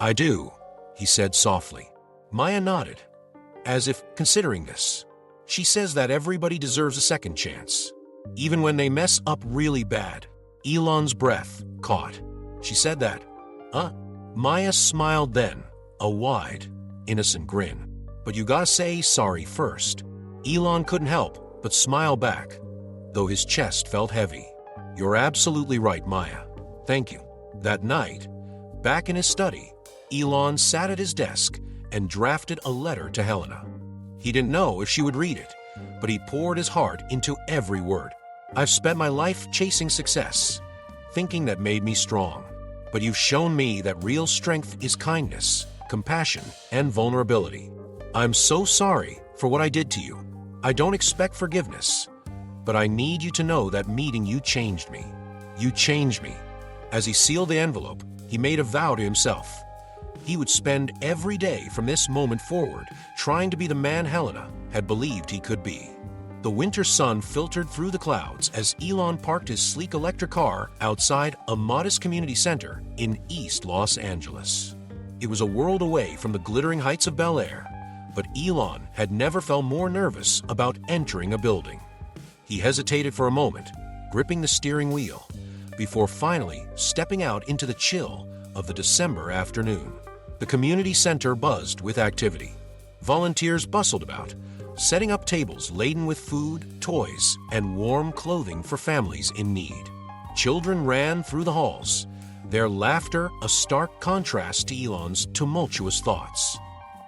"I do," he said softly. Maya nodded, as if considering this. "She says that everybody deserves a second chance, even when they mess up really bad." Elon's breath caught. "She said that, huh?" Maya smiled then, a wide, innocent grin. "But you gotta say sorry first." Elon couldn't help but smile back, though his chest felt heavy. "You're absolutely right, Maya. Thank you." That night, back in his study, Elon sat at his desk and drafted a letter to Helena. He didn't know if she would read it, but he poured his heart into every word. "I've spent my life chasing success, thinking that made me strong. But you've shown me that real strength is kindness, compassion, and vulnerability. I'm so sorry for what I did to you. I don't expect forgiveness, but I need you to know that meeting you changed me. You changed me." As he sealed the envelope, he made a vow to himself. He would spend every day from this moment forward trying to be the man Helena had believed he could be. The winter sun filtered through the clouds as Elon parked his sleek electric car outside a modest community center in East Los Angeles. It was a world away from the glittering heights of Bel Air, but Elon had never felt more nervous about entering a building. He hesitated for a moment, gripping the steering wheel, before finally stepping out into the chill of the December afternoon. The community center buzzed with activity. Volunteers bustled about, setting up tables laden with food, toys, and warm clothing for families in need. Children ran through the halls, their laughter a stark contrast to Elon's tumultuous thoughts.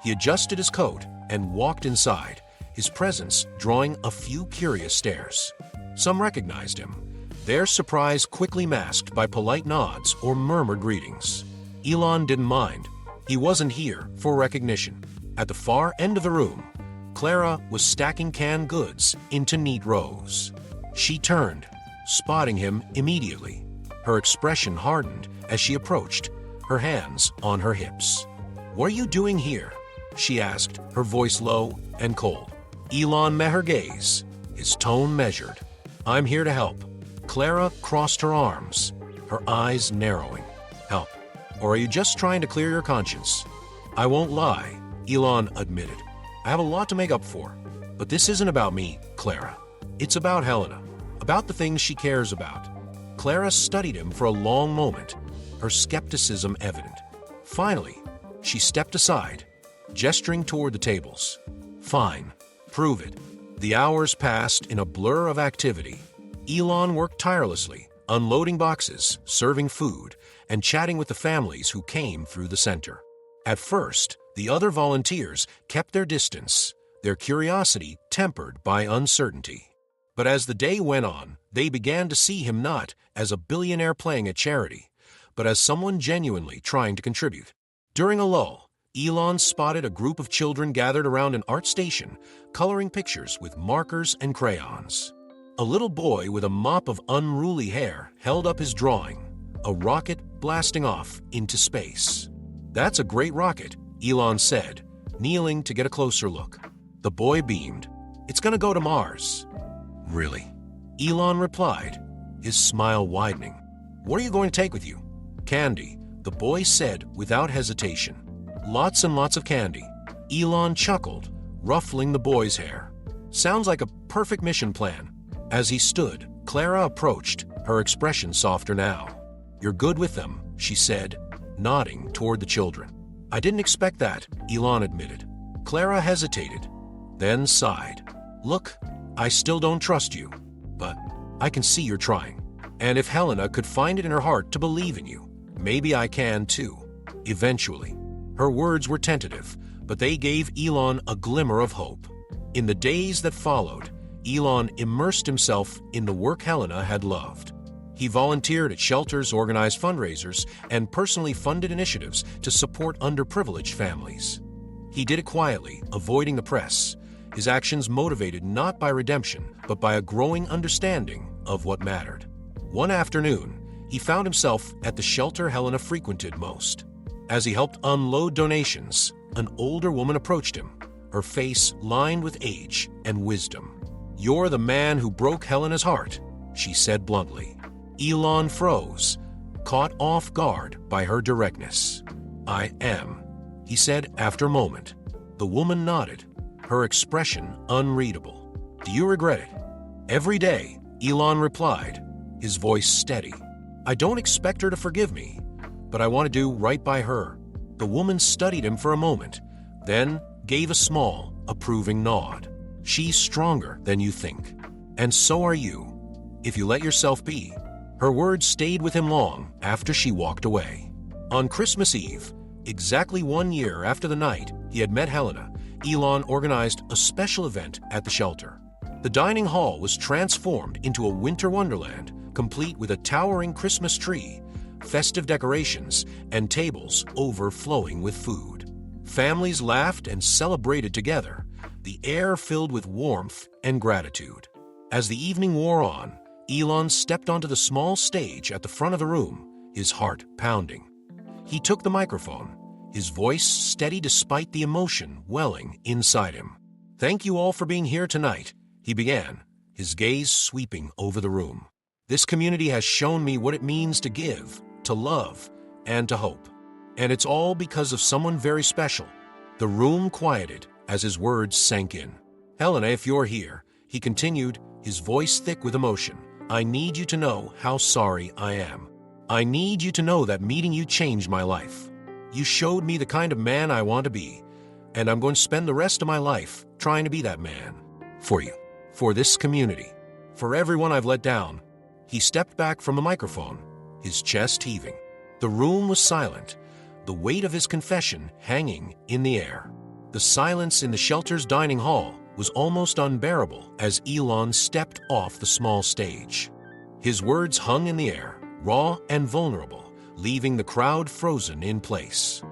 He adjusted his coat and walked inside, his presence drawing a few curious stares. Some recognized him, their surprise quickly masked by polite nods or murmured greetings. Elon didn't mind. He wasn't here for recognition. At the far end of the room, Clara was stacking canned goods into neat rows. She turned, spotting him immediately. Her expression hardened as she approached, her hands on her hips. "What are you doing here?" she asked, her voice low and cold. Elon met her gaze, his tone measured. "I'm here to help." Clara crossed her arms, her eyes narrowing. "Help? Or are you just trying to clear your conscience?" "I won't lie," Elon admitted. "I have a lot to make up for. But this isn't about me, Clara. It's about Helena, about the things she cares about." Clara studied him for a long moment, her skepticism evident. Finally, she stepped aside, gesturing toward the tables. "Fine, prove it." The hours passed in a blur of activity. Elon worked tirelessly, unloading boxes, serving food, and chatting with the families who came through the center. At first, the other volunteers kept their distance, their curiosity tempered by uncertainty. But as the day went on, they began to see him not as a billionaire playing a charity, but as someone genuinely trying to contribute. During a lull, Elon spotted a group of children gathered around an art station, coloring pictures with markers and crayons. A little boy with a mop of unruly hair held up his drawing, a rocket blasting off into space. "That's a great rocket," Elon said, kneeling to get a closer look. The boy beamed. "It's gonna go to Mars." "Really?" Elon replied, his smile widening. "What are you going to take with you?" "Candy," the boy said without hesitation. "Lots and lots of candy." Elon chuckled, ruffling the boy's hair. "Sounds like a perfect mission plan." As he stood, Clara approached, her expression softer now. "You're good with them," she said, nodding toward the children. "I didn't expect that," Elon admitted. Clara hesitated, then sighed. "Look, I still don't trust you, but I can see you're trying. And if Helena could find it in her heart to believe in you, maybe I can too. Eventually." Her words were tentative, but they gave Elon a glimmer of hope. In the days that followed, Elon immersed himself in the work Helena had loved. He volunteered at shelters, organized fundraisers, and personally funded initiatives to support underprivileged families. He did it quietly, avoiding the press, his actions motivated not by redemption, but by a growing understanding of what mattered. One afternoon, he found himself at the shelter Helena frequented most. As he helped unload donations, an older woman approached him, her face lined with age and wisdom. "You're the man who broke Helena's heart," she said bluntly. Elon froze, caught off guard by her directness. "I am," he said after a moment. The woman nodded, her expression unreadable. "Do you regret it?" "Every day," Elon replied, his voice steady. "I don't expect her to forgive me, but I want to do right by her." The woman studied him for a moment, then gave a small, approving nod. "She's stronger than you think, and so are you, if you let yourself be." Her words stayed with him long after she walked away. On Christmas Eve, exactly 1 year after the night he had met Helena, Elon organized a special event at the shelter. The dining hall was transformed into a winter wonderland, complete with a towering Christmas tree, festive decorations, and tables overflowing with food. Families laughed and celebrated together, the air filled with warmth and gratitude. As the evening wore on, Elon stepped onto the small stage at the front of the room, his heart pounding. He took the microphone, his voice steady despite the emotion welling inside him. "Thank you all for being here tonight," he began, his gaze sweeping over the room. "This community has shown me what it means to give, to love, and to hope. And it's all because of someone very special." The room quieted as his words sank in. "Helena, if you're here," he continued, his voice thick with emotion, "I need you to know how sorry I am. I need you to know that meeting you changed my life. You showed me the kind of man I want to be, and I'm going to spend the rest of my life trying to be that man. For you, for this community, for everyone I've let down." He stepped back from the microphone, his chest heaving. The room was silent, the weight of his confession hanging in the air. The silence in the shelter's dining hall was almost unbearable as Elon stepped off the small stage. His words hung in the air, raw and vulnerable, leaving the crowd frozen in place.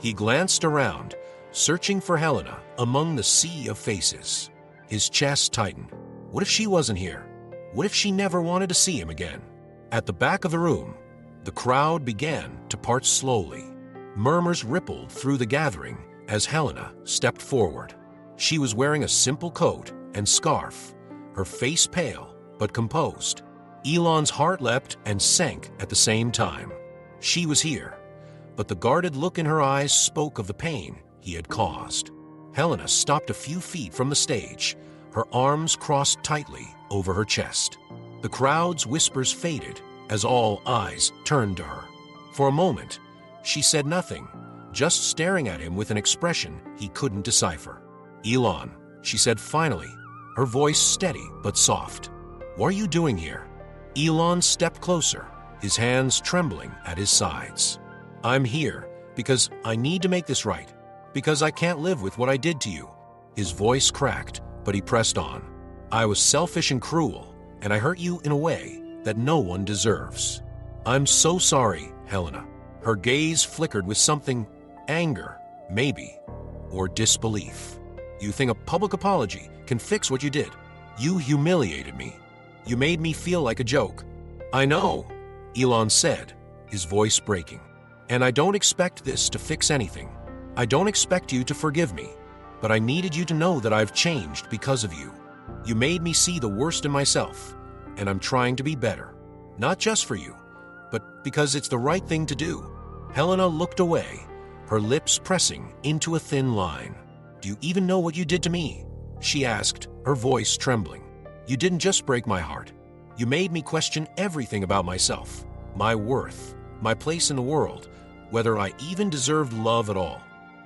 He glanced around, searching for Helena among the sea of faces. His chest tightened. What if she wasn't here? What if she never wanted to see him again? At the back of the room, the crowd began to part slowly. Murmurs rippled through the gathering as Helena stepped forward. She was wearing a simple coat and scarf, her face pale but composed. Elon's heart leapt and sank at the same time. She was here, but the guarded look in her eyes spoke of the pain he had caused. Helena stopped a few feet from the stage, her arms crossed tightly over her chest. The crowd's whispers faded as all eyes turned to her. For a moment, she said nothing, just staring at him with an expression he couldn't decipher. "Elon," she said finally, her voice steady but soft. "What are you doing here?" Elon stepped closer, his hands trembling at his sides. "I'm here because I need to make this right, because I can't live with what I did to you." His voice cracked, but he pressed on. "I was selfish and cruel, and I hurt you in a way that no one deserves. I'm so sorry, Helena." Her gaze flickered with something, anger, maybe, or disbelief. "You think a public apology can fix what you did? You humiliated me. You made me feel like a joke. I know, Elon said, his voice breaking. And I don't expect this to fix anything. I don't expect you to forgive me. But I needed you to know that I've changed because of you. You made me see the worst in myself, and I'm trying to be better. Not just for you, but because it's the right thing to do. Helena looked away, her lips pressing into a thin line. Do you even know what you did to me? She asked, her voice trembling. You didn't just break my heart. You made me question everything about myself, my worth, my place in the world, whether I even deserved love at all.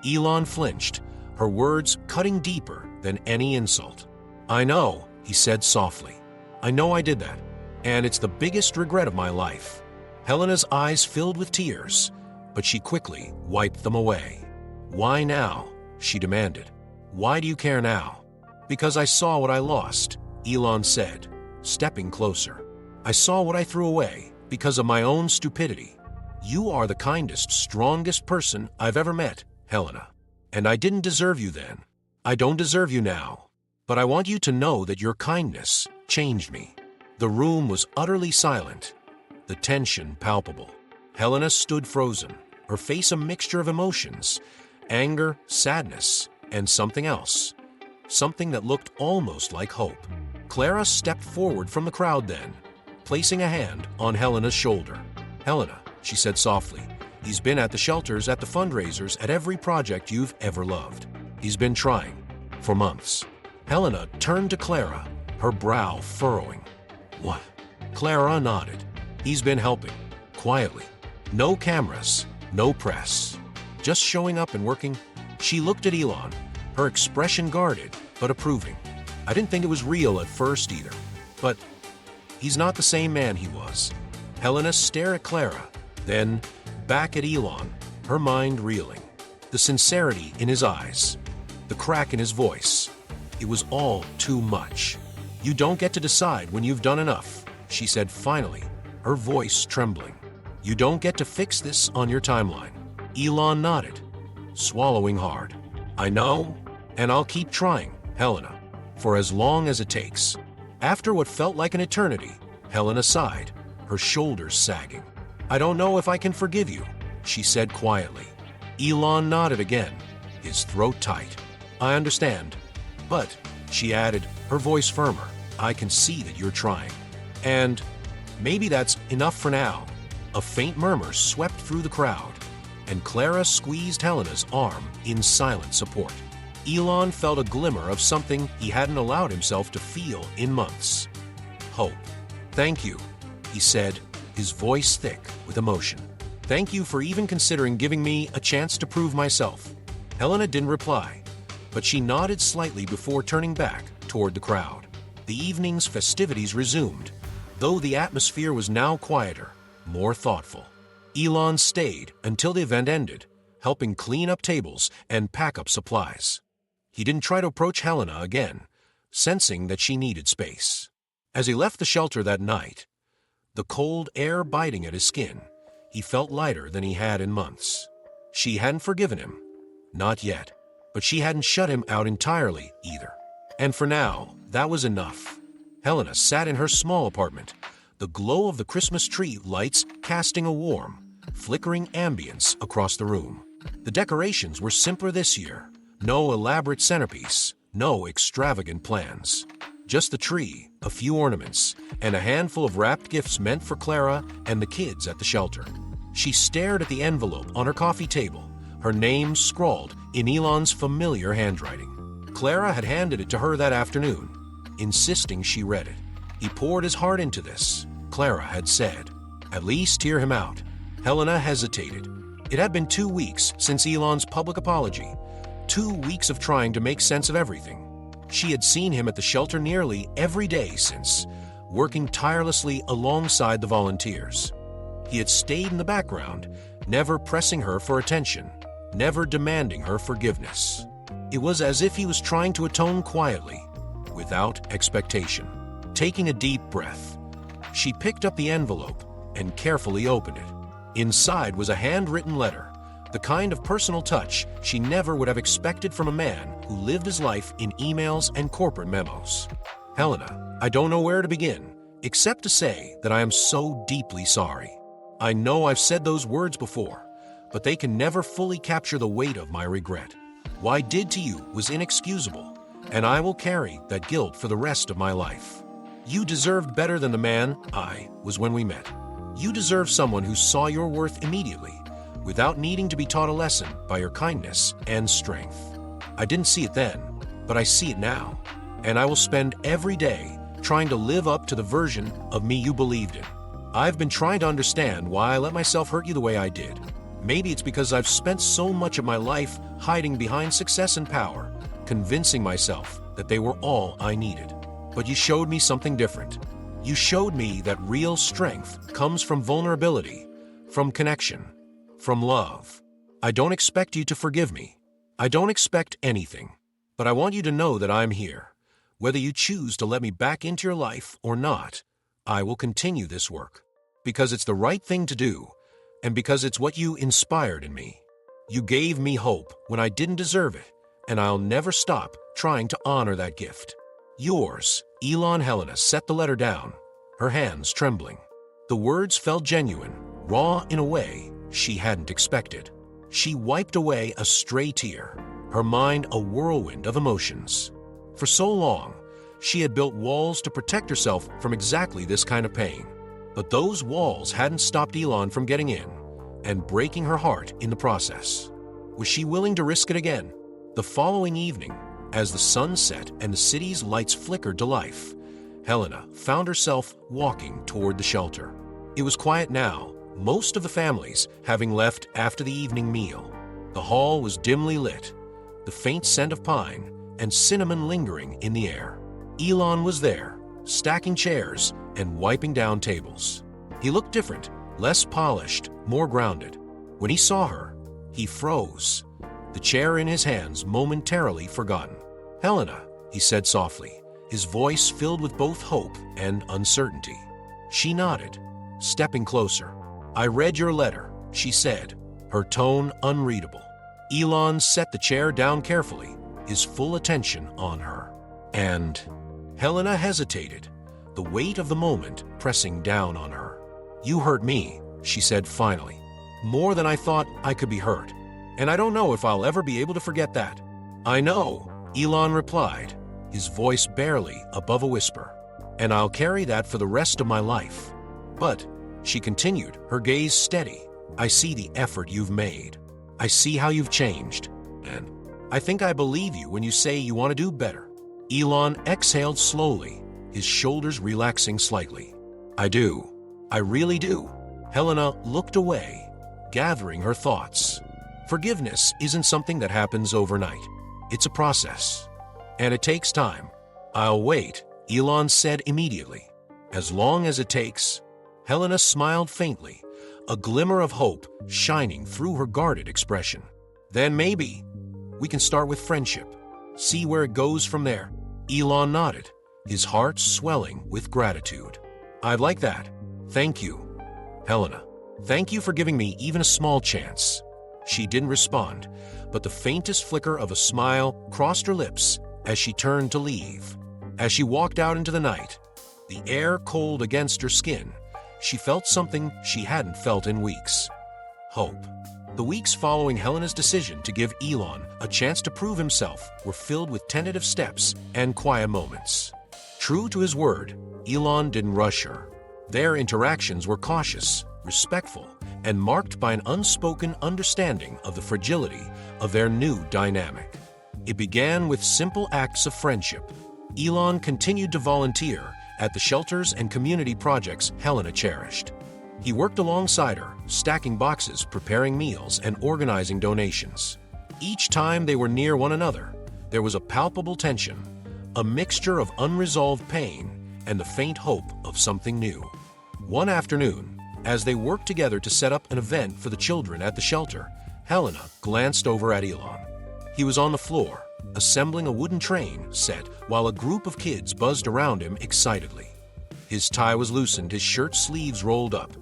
Elon flinched, her words cutting deeper than any insult. I know, he said softly. I know I did that, and it's the biggest regret of my life. Helena's eyes filled with tears, but she quickly wiped them away. Why now? She demanded. Why do you care now? Because I saw what I lost, Elon said, stepping closer. I saw what I threw away because of my own stupidity. You are the kindest, strongest person I've ever met, Helena. And I didn't deserve you then. I don't deserve you now. But I want you to know that your kindness changed me. The room was utterly silent, the tension palpable. Helena stood frozen, her face a mixture of emotions, anger, sadness, and something else. Something that looked almost like hope. Clara stepped forward from the crowd then, placing a hand on Helena's shoulder. Helena, she said softly, he's been at the shelters, at the fundraisers, at every project you've ever loved. He's been trying for months. Helena turned to Clara, her brow furrowing. What? Clara nodded. He's been helping, quietly. No cameras, no press. Just showing up and working. She looked at Elon, her expression guarded but approving. I didn't think it was real at first either, but he's not the same man he was. Helena stared at Clara, then back at Elon, her mind reeling. The sincerity in his eyes, the crack in his voice. It was all too much. You don't get to decide when you've done enough, she said finally, her voice trembling. You don't get to fix this on your timeline. Elon nodded, swallowing hard. I know, and I'll keep trying, Helena, for as long as it takes. After what felt like an eternity, Helena sighed, her shoulders sagging. I don't know if I can forgive you, she said quietly. Elon nodded again, his throat tight. I understand. But, she added, her voice firmer, I can see that you're trying. And maybe that's enough for now. A faint murmur swept through the crowd, and Clara squeezed Helena's arm in silent support. Elon felt a glimmer of something he hadn't allowed himself to feel in months. Hope. Thank you, he said, his voice thick with emotion. Thank you for even considering giving me a chance to prove myself. Helena didn't reply, but she nodded slightly before turning back toward the crowd. The evening's festivities resumed, though the atmosphere was now quieter, more thoughtful. Elon stayed until the event ended, helping clean up tables and pack up supplies. He didn't try to approach Helena again, sensing that she needed space. As he left the shelter that night, the cold air biting at his skin, he felt lighter than he had in months. She hadn't forgiven him, not yet. But she hadn't shut him out entirely either. And for now, that was enough. Helena sat in her small apartment, the glow of the Christmas tree lights casting a warm, flickering ambience across the room. The decorations were simpler this year. No elaborate centerpiece, no extravagant plans. Just the tree, a few ornaments, and a handful of wrapped gifts meant for Clara and the kids at the shelter. She stared at the envelope on her coffee table, her name scrawled in Elon's familiar handwriting. Clara had handed it to her that afternoon, insisting she read it. He poured his heart into this, Clara had said. At least hear him out. Helena hesitated. It had been 2 weeks since Elon's public apology, 2 weeks of trying to make sense of everything. She had seen him at the shelter nearly every day since, working tirelessly alongside the volunteers. He had stayed in the background, never pressing her for attention, never demanding her forgiveness. It was as if he was trying to atone quietly, without expectation. Taking a deep breath, she picked up the envelope and carefully opened it. Inside was a handwritten letter, the kind of personal touch she never would have expected from a man who lived his life in emails and corporate memos. Helena, I don't know where to begin, except to say that I am so deeply sorry. I know I've said those words before, but they can never fully capture the weight of my regret. What I did to you was inexcusable, and I will carry that guilt for the rest of my life. You deserved better than the man I was when we met. You deserve someone who saw your worth immediately, without needing to be taught a lesson by your kindness and strength. I didn't see it then, but I see it now, and I will spend every day trying to live up to the version of me you believed in. I've been trying to understand why I let myself hurt you the way I did. Maybe it's because I've spent so much of my life hiding behind success and power, convincing myself that they were all I needed. But you showed me something different. You showed me that real strength comes from vulnerability, from connection, from love. I don't expect you to forgive me. I don't expect anything. But I want you to know that I'm here. Whether you choose to let me back into your life or not, I will continue this work. Because it's the right thing to do, and because it's what you inspired in me. You gave me hope when I didn't deserve it, and I'll never stop trying to honor that gift. Yours, Elon. Helena set the letter down, her hands trembling. The words felt genuine, raw in a way she hadn't expected. She wiped away a stray tear, her mind a whirlwind of emotions. For so long, she had built walls to protect herself from exactly this kind of pain. But those walls hadn't stopped Elon from getting in and breaking her heart in the process. Was she willing to risk it again? The following evening, as the sun set and the city's lights flickered to life, Helena found herself walking toward the shelter. It was quiet now, most of the families having left after the evening meal. The hall was dimly lit, the faint scent of pine and cinnamon lingering in the air. Elon was there, stacking chairs and wiping down tables. He looked different, less polished, more grounded. When he saw her, he froze, the chair in his hands momentarily forgotten. "Helena," he said softly, his voice filled with both hope and uncertainty. She nodded, stepping closer. "I read your letter," she said, her tone unreadable. Elon set the chair down carefully, his full attention on her. And Helena hesitated, the weight of the moment pressing down on her. "You hurt me," she said finally, "more than I thought I could be hurt. And I don't know if I'll ever be able to forget that." "I know," Elon replied, his voice barely above a whisper. "And I'll carry that for the rest of my life." "But," she continued, her gaze steady, "I see the effort you've made. I see how you've changed. And I think I believe you when you say you want to do better." Elon exhaled slowly, his shoulders relaxing slightly. "I do. I really do." Helena looked away, gathering her thoughts. Forgiveness isn't something that happens overnight. It's a process, and it takes time. "I'll wait," Elon said immediately. "As long as it takes." Helena smiled faintly, a glimmer of hope shining through her guarded expression. "Then maybe we can start with friendship. See where it goes from there." Elon nodded, his heart swelling with gratitude. "I'd like that. Thank you, Helena. Thank you for giving me even a small chance." She didn't respond, but the faintest flicker of a smile crossed her lips as she turned to leave. As she walked out into the night, the air cold against her skin, she felt something she hadn't felt in weeks: hope. The weeks following Helena's decision to give Elon a chance to prove himself were filled with tentative steps and quiet moments. True to his word, Elon didn't rush her. Their interactions were cautious, respectful, and marked by an unspoken understanding of the fragility of their new dynamic. It began with simple acts of friendship. Elon continued to volunteer at the shelters and community projects Helena cherished. He worked alongside her, stacking boxes, preparing meals, and organizing donations. Each time they were near one another, there was a palpable tension, a mixture of unresolved pain and the faint hope of something new. One afternoon, as they worked together to set up an event for the children at the shelter, Helena glanced over at Elon. He was on the floor, assembling a wooden train set while a group of kids buzzed around him excitedly. His tie was loosened, his shirt sleeves rolled up,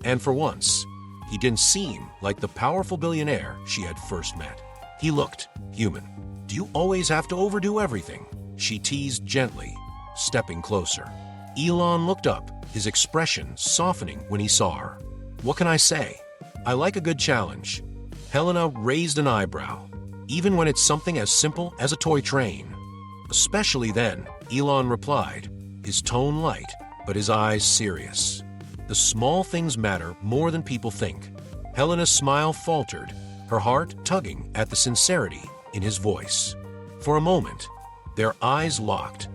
and for once, he didn't seem like the powerful billionaire she had first met. He looked human. "Do you always have to overdo everything?" she teased gently, stepping closer. Elon looked up, his expression softening when he saw her. "What can I say? I like a good challenge." Helena raised an eyebrow, even when it's something as simple as a toy train. "Especially then," Elon replied, his tone light, but his eyes serious. "The small things matter more than people think." Helena's smile faltered, her heart tugging at the sincerity in his voice. For a moment, their eyes locked,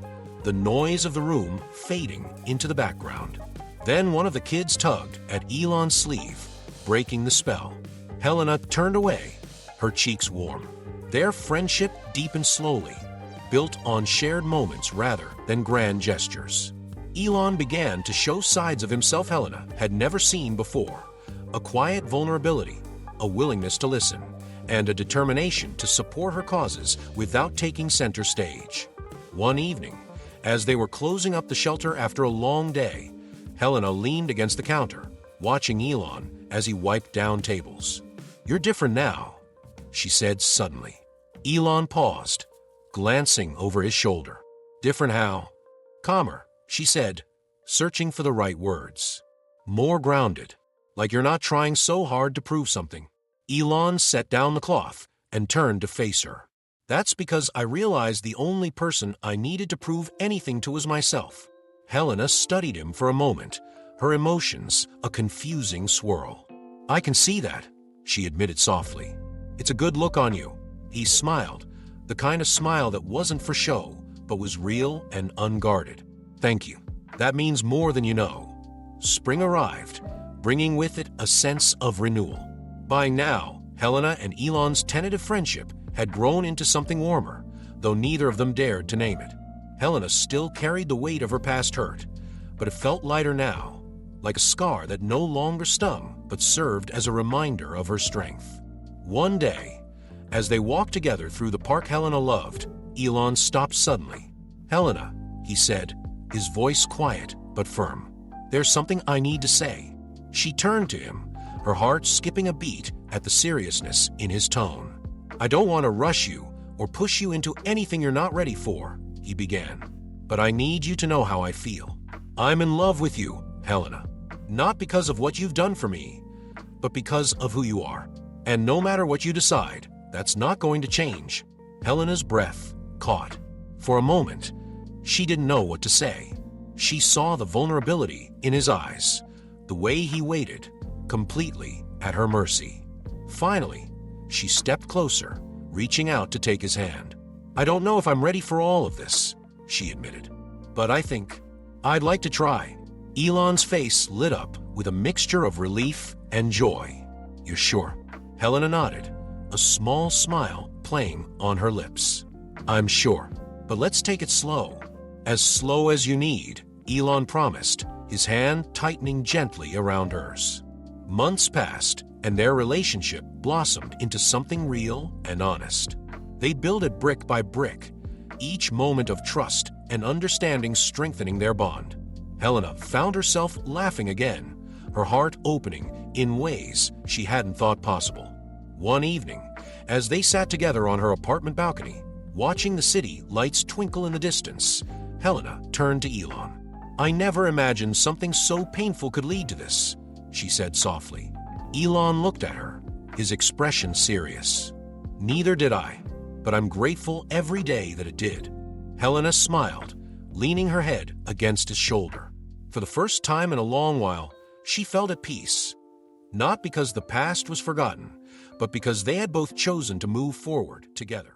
the noise of the room fading into the background. Then one of the kids tugged at Elon's sleeve, breaking the spell. Helena turned away, her cheeks warm. Their friendship deepened slowly, built on shared moments rather than grand gestures. Elon began to show sides of himself Helena had never seen before: a quiet vulnerability, a willingness to listen, and a determination to support her causes without taking center stage. One evening, as they were closing up the shelter after a long day, Helena leaned against the counter, watching Elon as he wiped down tables. "You're different now," she said suddenly. Elon paused, glancing over his shoulder. "Different how?" "Calmer," she said, searching for the right words. "More grounded, like you're not trying so hard to prove something." Elon set down the cloth and turned to face her. "That's because I realized the only person I needed to prove anything to was myself." Helena studied him for a moment, her emotions a confusing swirl. "I can see that," she admitted softly. "It's a good look on you." He smiled, the kind of smile that wasn't for show, but was real and unguarded. "Thank you. That means more than you know." Spring arrived, bringing with it a sense of renewal. By now, Helena and Elon's tentative friendship had grown into something warmer, though neither of them dared to name it. Helena still carried the weight of her past hurt, but it felt lighter now, like a scar that no longer stung but served as a reminder of her strength. One day, as they walked together through the park Helena loved, Elon stopped suddenly. "Helena," he said, his voice quiet but firm, "there's something I need to say." She turned to him, her heart skipping a beat at the seriousness in his tone. "I don't want to rush you or push you into anything you're not ready for," he began, "but I need you to know how I feel. I'm in love with you, Helena, not because of what you've done for me, but because of who you are. And no matter what you decide, that's not going to change." Helena's breath caught. For a moment, she didn't know what to say. She saw the vulnerability in his eyes, the way he waited, completely at her mercy. Finally, she stepped closer, reaching out to take his hand. "I don't know if I'm ready for all of this," she admitted, "but I think I'd like to try." Elon's face lit up with a mixture of relief and joy. "You're sure?" Helena nodded, a small smile playing on her lips. "I'm sure, but let's take it slow." Slow as you need," Elon promised, his hand tightening gently around hers. Months passed, and their relationship blossomed into something real and honest. They built it brick by brick, each moment of trust and understanding strengthening their bond. Helena found herself laughing again, her heart opening in ways she hadn't thought possible. One evening, as they sat together on her apartment balcony, watching the city lights twinkle in the distance, Helena turned to Elon. "I never imagined something so painful could lead to this," she said softly. Elon looked at her, his expression serious. "Neither did I, but I'm grateful every day that it did." Helena smiled, leaning her head against his shoulder. For the first time in a long while, she felt at peace. Not because the past was forgotten, but because they had both chosen to move forward together.